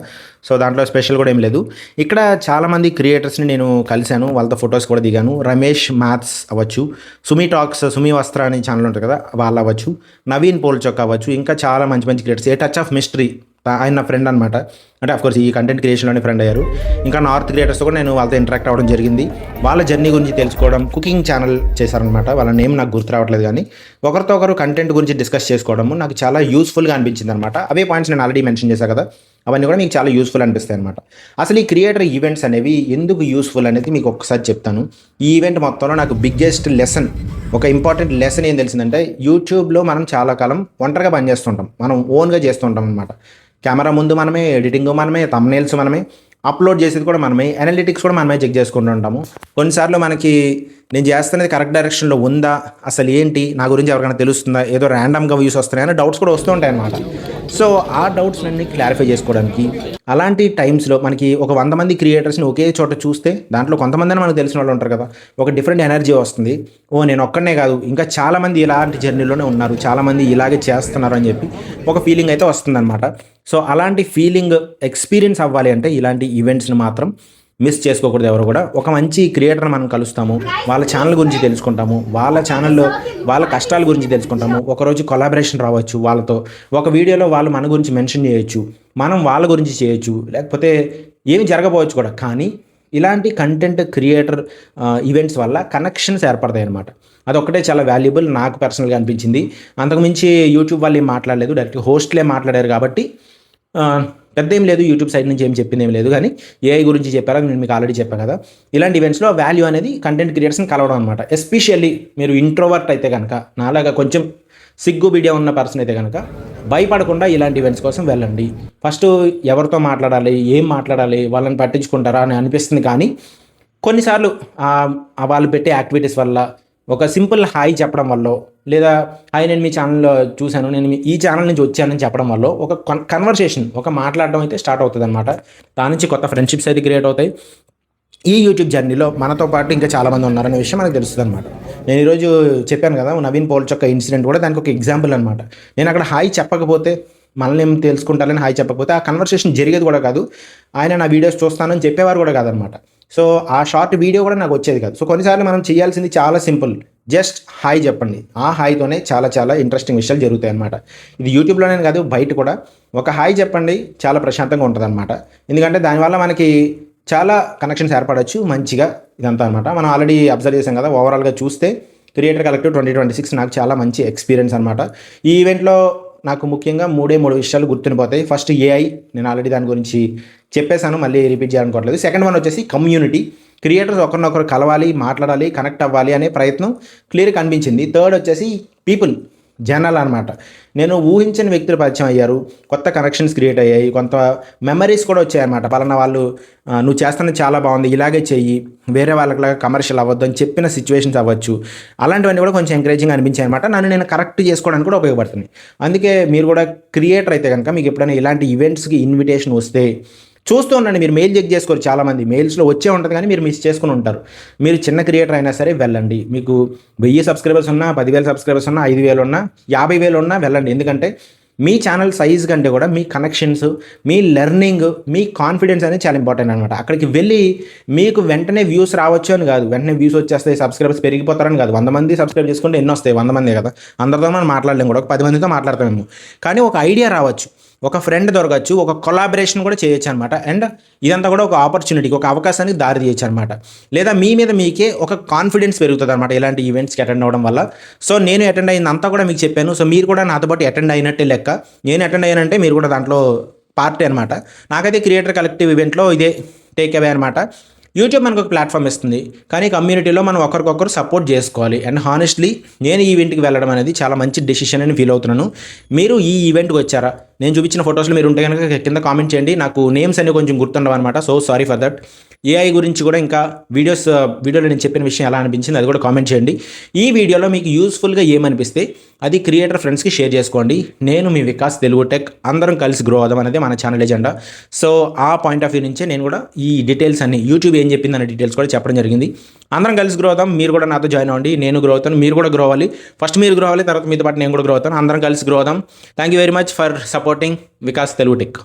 సో దాంట్లో స్పెషల్ కూడా ఏం లేదు. ఇక్కడ చాలామంది క్రియేటర్స్ని నేను కలిశాను, వాళ్ళతో ఫొటోస్ కూడా దిగాను. రమేష్ మ్యాథ్స్ అవ్వచ్చు, సుమి టాక్స్, సుమి వస్త్ర అనే ఛానల్ ఉంటుంది కదా, వాళ్ళు అవ్వచ్చు, నవీన్ పోల్చొక్ అవ్వచ్చు, ఇంకా చాలా మంచి మంచి creators. A touch of mystery ఆయన నా ఫ్రెండ్ అనమాట. అంటే అఫ్కోర్స్ ఈ కంటెంట్ క్రియేషన్లోనే ఫ్రెండ్ అయ్యారు. ఇంకా నార్త్ క్రియేటర్స్ కూడా నేను వాళ్ళతో ఇంటరాక్ట్ అవ్వడం జరిగింది. వాళ్ళ జర్నీ గురించి తెలుసుకోవడం, కుకింగ్ ఛానల్ చేశారనమాట. వాళ్ళ నేమ్ నాకు గుర్తు రావట్లేదు, కానీ ఒకరితో ఒకరు కంటెంట్ గురించి డిస్కస్ చేసుకోవడము నాకు చాలా యూస్ఫుల్గా అనిపించింది అనమాట. అవే పాయింట్స్ నేను ఆల్రెడీ మెన్షన్ చేశాను కదా, అవన్నీ కూడా మీకు చాలా యూస్ఫుల్ అనిపిస్తాయి అనమాట. అసలు ఈ క్రియేటర్ ఈవెంట్స్ అనేవి ఎందుకు యూస్ఫుల్ అనేది మీకు ఒక్కసారి చెప్తాను. ఈ ఈవెంట్ మొత్తంలో నాకు బిగ్గెస్ట్ లెసన్, ఒక ఇంపార్టెంట్ లెసన్ ఏం తెలిసిందంటే, యూట్యూబ్లో మనం చాలా కాలం ఒంటరిగా పనిచేస్తుంటాం, మనం ఓన్గా చేస్తుంటాం అనమాట. కెమెరా ముందు మనమే, ఎడిటింగ్ మనమే, థంబ్నెయిల్స్ మనమే, అప్లోడ్ చేసేది కూడా మనమే, అనలిటిక్స్ కూడా మనమే చెక్ చేసుకుంటూ ఉంటాము. కొన్నిసార్లు మనకి నేను చేస్తున్నది కరెక్ట్ డైరెక్షన్లో ఉందా, అసలు ఏంటి, నా గురించి ఎవరికైనా తెలుస్తుందా, ఏదో ర్యాండమ్గా వ్యూస్ వస్తున్నాయని డౌట్స్ కూడా వస్తూ ఉంటాయి అన్నమాట. సో ఆ డౌట్స్ అన్ని క్లారిఫై చేసుకోవడానికి అలాంటి టైమ్స్లో మనకి ఒక 100 మంది క్రియేటర్స్ని ఒకే చోట చూస్తే దాంట్లో కొంతమంది మనకు తెలిసిన వాళ్ళు ఉంటారు కదా, ఒక డిఫరెంట్ ఎనర్జీ వస్తుంది. ఓ నేను ఒక్కడనే కాదు, ఇంకా చాలామంది ఇలాంటి జర్నీలోనే ఉన్నారు, చాలామంది ఇలాగే చేస్తున్నారు అని చెప్పి ఒక ఫీలింగ్ అయితే వస్తుందన్నమాట. సో అలాంటి ఫీలింగ్ ఎక్స్పీరియన్స్ అవ్వాలి అంటే ఇలాంటి ఈవెంట్స్ని మాత్రం మిస్ చేసుకోకూడదు ఎవరు కూడా. ఒక మంచి క్రియేటర్ మనం కలుస్తాము, వాళ్ళ ఛానల్ గురించి తెలుసుకుంటాము, వాళ్ళ ఛానల్లో వాళ్ళ కష్టాల గురించి తెలుసుకుంటాము. ఒకరోజు కొలాబరేషన్ రావచ్చు వాళ్ళతో, ఒక వీడియోలో వాళ్ళు మన గురించి మెన్షన్ చేయొచ్చు, మనం వాళ్ళ గురించి చేయొచ్చు, లేకపోతే ఏమి జరగకపోవచ్చు కూడా. కానీ ఇలాంటి కంటెంట్ క్రియేటర్ ఈవెంట్స్ వల్ల కనెక్షన్స్ ఏర్పడతాయి అన్నమాట. అదొక్కటే చాలా వాల్యుబుల్ నాకు పర్సనల్గా అనిపించింది. అంతకుమించి యూట్యూబ్ వాళ్ళు ఏం మాట్లాడలేదు, డైరెక్ట్ హోస్ట్లే మాట్లాడారు కాబట్టి పెద్ద ఏం లేదు, యూట్యూబ్ సైడ్ నుంచి ఏం చెప్పింది ఏం లేదు. కానీ ఏఐ గురించి చెప్పారా, నేను మీకు ఆల్రెడీ చెప్పాను కదా. ఇలాంటి ఈవెంట్స్లో వాల్యూ అనేది కంటెంట్ క్రియేటర్స్ని కలవడం అనమాట. ఎస్పెషల్లీ మీరు ఇంట్రోవర్ట్ అయితే కనుక, నాలాగా కొంచెం సిగ్గు బిడియా ఉన్న పర్సన్ అయితే కనుక భయపడకుండా ఇలాంటి ఈవెంట్స్ కోసం వెళ్ళండి. ఫస్ట్ ఎవరితో మాట్లాడాలి, ఏం మాట్లాడాలి, వాళ్ళని పట్టించుకుంటారా అని అనిపిస్తుంది. కానీ కొన్నిసార్లు వాళ్ళు పెట్టే యాక్టివిటీస్ వల్ల, ఒక సింపుల్ హాయ్ చెప్పడం వల్ల, లేదా హాయ్ నేను మీ ఛానల్లో చూశాను, నేను ఈ ఛానల్ నుంచి వచ్చానని చెప్పడం వల్ల ఒక కన్వర్సేషన్, ఒక మాట్లాడడం అయితే స్టార్ట్ అవుతుంది అనమాట. దాని నుంచి కొత్త ఫ్రెండ్షిప్స్ అయితే క్రియేట్ అవుతాయి. ఈ యూట్యూబ్ జర్నీలో మనతో పాటు ఇంకా చాలామంది ఉన్నారనే విషయం మనకు తెలుస్తుంది అనమాట. నేను ఈరోజు చెప్పాను కదా, నవీన్ పోల్చొక్క ఇన్సిడెంట్ కూడా దానికి ఒక ఎగ్జాంపుల్ అనమాట. నేను అక్కడ హాయ్ చెప్పకపోతే, మనల్ని ఏం తెలుసుకుంటారని హాయ్ చెప్పకపోతే ఆ కన్వర్సేషన్ జరిగేది కూడా కాదు. ఆయన నా వీడియోస్ చూస్తానని చెప్పేవారు కూడా కాదనమాట. సో ఆ షార్ట్ వీడియో కూడా నాకు వచ్చేది కాదు. సో కొన్నిసార్లు మనం చేయాల్సింది చాలా సింపుల్, జస్ట్ హాయ్ చెప్పండి. ఆ హాయ్తోనే చాలా చాలా ఇంట్రెస్టింగ్ విషయాలు జరుగుతాయి అనమాట. ఇది యూట్యూబ్లోనే కాదు, బయట కూడా ఒక హాయ్ చెప్పండి, చాలా ప్రశాంతంగా ఉంటుంది అనమాట. ఎందుకంటే దానివల్ల మనకి చాలా కనెక్షన్స్ ఏర్పడవచ్చు మంచిగా, ఇదంతా అనమాట. మనం ఆల్రెడీ అబ్జర్వ్ చేసాం కదా. ఓవరాల్గా చూస్తే క్రియేటర్ కలెక్టివ్ 2026 నాకు చాలా మంచి ఎక్స్పీరియన్స్ అనమాట. ఈ ఈవెంట్లో నాకు ముఖ్యంగా 3 విషయాలు గుర్తుండిపోతాయి. ఫస్ట్ ఏఐ, నేను ఆల్రెడీ దాని గురించి చెప్పేశాను, మళ్ళీ రిపీట్ చేయాలనుకోవట్లేదు. సెకండ్ వన్ వచ్చేసి కమ్యూనిటీ, క్రియేటర్స్ ఒకరినొకరు కలవాలి, మాట్లాడాలి, కనెక్ట్ అవ్వాలి అనే ప్రయత్నం క్లియర్గా అనిపించింది. థర్డ్ వచ్చేసి పీపుల్, జనాలు అనమాట. నేను ఊహించని వ్యక్తులు పరిచయం అయ్యారు, కొత్త కనెక్షన్స్ క్రియేట్ అయ్యాయి, కొంత మెమరీస్ కూడా వచ్చాయన్నమాట. పలానా వాళ్ళు నువ్వు చేస్తున్నది చాలా బాగుంది, ఇలాగే చెయ్యి, వేరే వాళ్ళకిలాగా కమర్షియల్ అవ్వద్దు అని చెప్పిన సిచ్యువేషన్స్ అవ్వచ్చు. అలాంటివన్నీ కూడా కొంచెం ఎంకరేజింగ్ అనిపించాయి అనమాట. నన్ను నేను కరెక్ట్ చేసుకోవడానికి కూడా ఉపయోగపడుతుంది. అందుకే మీరు కూడా క్రియేటర్ అయితే కనుక మీకు ఎప్పుడైనా ఇలాంటి ఈవెంట్స్కి ఇన్విటేషన్ వస్తే చూస్తూ ఉండండి. మీరు మెయిల్ చెక్ చేసుకోరు, చాలామంది మెయిల్స్లో వచ్చే ఉంటుంది కానీ మీరు మిస్ చేసుకుని ఉంటారు. మీరు చిన్న క్రియేటర్ అయినా సరే వెళ్ళండి. మీకు 1000 సబ్స్క్రైబర్స్ ఉన్నా, 10,000 సబ్స్క్రైబర్స్ ఉన్నా, 5,000 ఉన్నా, 50,000 ఉన్నా వెళ్ళండి. ఎందుకంటే మీ ఛానల్ సైజ్ కంటే కూడా మీ కనెక్షన్స్, మీ లెర్నింగ్, మీ కాన్ఫిడెన్స్ అనేది చాలా ఇంపార్టెంట్ అనమాట. అక్కడికి వెళ్ళి మీకు వెంటనే వ్యూస్ రావచ్చు అని కాదు, వెంటనే వ్యూస్ వచ్చేస్తాయి, సబ్స్క్రైబర్స్ పెరిగిపోతారని కాదు. 100 మంది సబ్స్క్రైబ్ చేసుకుంటే ఎన్ని వస్తాయి? 100 మందే కదా. అందరితో మనం మాట్లాడలేము కూడా, ఒక 10 మందితో మాట్లాడతామేమో. కానీ ఒక ఐడియా రావచ్చు, ఒక ఫ్రెండ్ దొరకచ్చు, ఒక కొలాబరేషన్ కూడా చేయొచ్చు అనమాట. అండ్ ఇదంతా కూడా ఒక ఆపర్చునిటీకి, ఒక అవకాశానికి దారి తీయచ్చు అనమాట. లేదా మీ మీద మీకే ఒక కాన్ఫిడెన్స్ పెరుగుతుంది అనమాట ఇలాంటి ఈవెంట్స్కి అటెండ్ అవ్వడం వల్ల. సో నేను అటెండ్ అయిందంతా కూడా మీకు చెప్పాను. సో మీరు కూడా నాతో పాటు అటెండ్ అయినట్టే లెక్క. నేను అటెండ్ అయ్యానంటే మీరు కూడా దాంట్లో పార్టీ అనమాట. నాకైతే క్రియేటర్ కలెక్టివ్ ఈవెంట్లో ఇదే టేక్ అవే అనమాట. యూట్యూబ్ మనకు ఒక ప్లాట్ఫామ్ ఇస్తుంది, కానీ కమ్యూనిటీలో మనం ఒకరికొకరు సపోర్ట్ చేసుకోవాలి. అండ్ హానెస్ట్లీ నేను ఈ ఈవెంట్కి వెళ్ళడం అనేది చాలా మంచి డెసిషన్ అని ఫీల్ అవుతున్నాను. మీరు ఈ ఈవెంట్కి వచ్చారా? నేను చూపించిన ఫొటోస్లో మీరు ఉంటే కనుక కింద కామెంట్ చేయండి. నాకు నేమ్స్ అన్ని కొంచెం గుర్తుండవు అనమాట, so sorry for that. AI గురించి కూడా ఇంకా వీడియోలో నేను చెప్పిన విషయం ఎలా అనిపించింది అది కూడా కామెంట్ చేయండి. ఈ వీడియోలో మీకు యూస్ఫుల్గా ఏమనిపిస్తే అది క్రియేటర్ ఫ్రెండ్స్కి షేర్ చేసుకోండి. నేను మీ వికాస్ తెలుగు టెక్, అందరం కలిసి గ్రో అవుదాం అనేది మన ఛానల్ ఎజెండా. సో ఆ పాయింట్ ఆఫ్ వ్యూ నుంచే నేను కూడా ఈ డీటెయిల్స్ అన్ని యూట్యూబ్ ఏం చెప్పింది అనే డీటెయిల్స్ కూడా చెప్పడం జరిగింది. అందరం కలిసి గ్రో అవుదాం. మీరు కూడా నాతో జాయిన్ అవ్వండి. నేను గ్రో అవుతాను, మీరు కూడా గ్రో అవ్వాలి. ఫస్ట్ మీరు గ్రో అవ్వాలి, తర్వాత మీతో పాటు నేను కూడా గ్రో అవుతాను. అందరం కలిసి గ్రో అవుదాం. Thank you very much for supporting Vikas Telugu tech.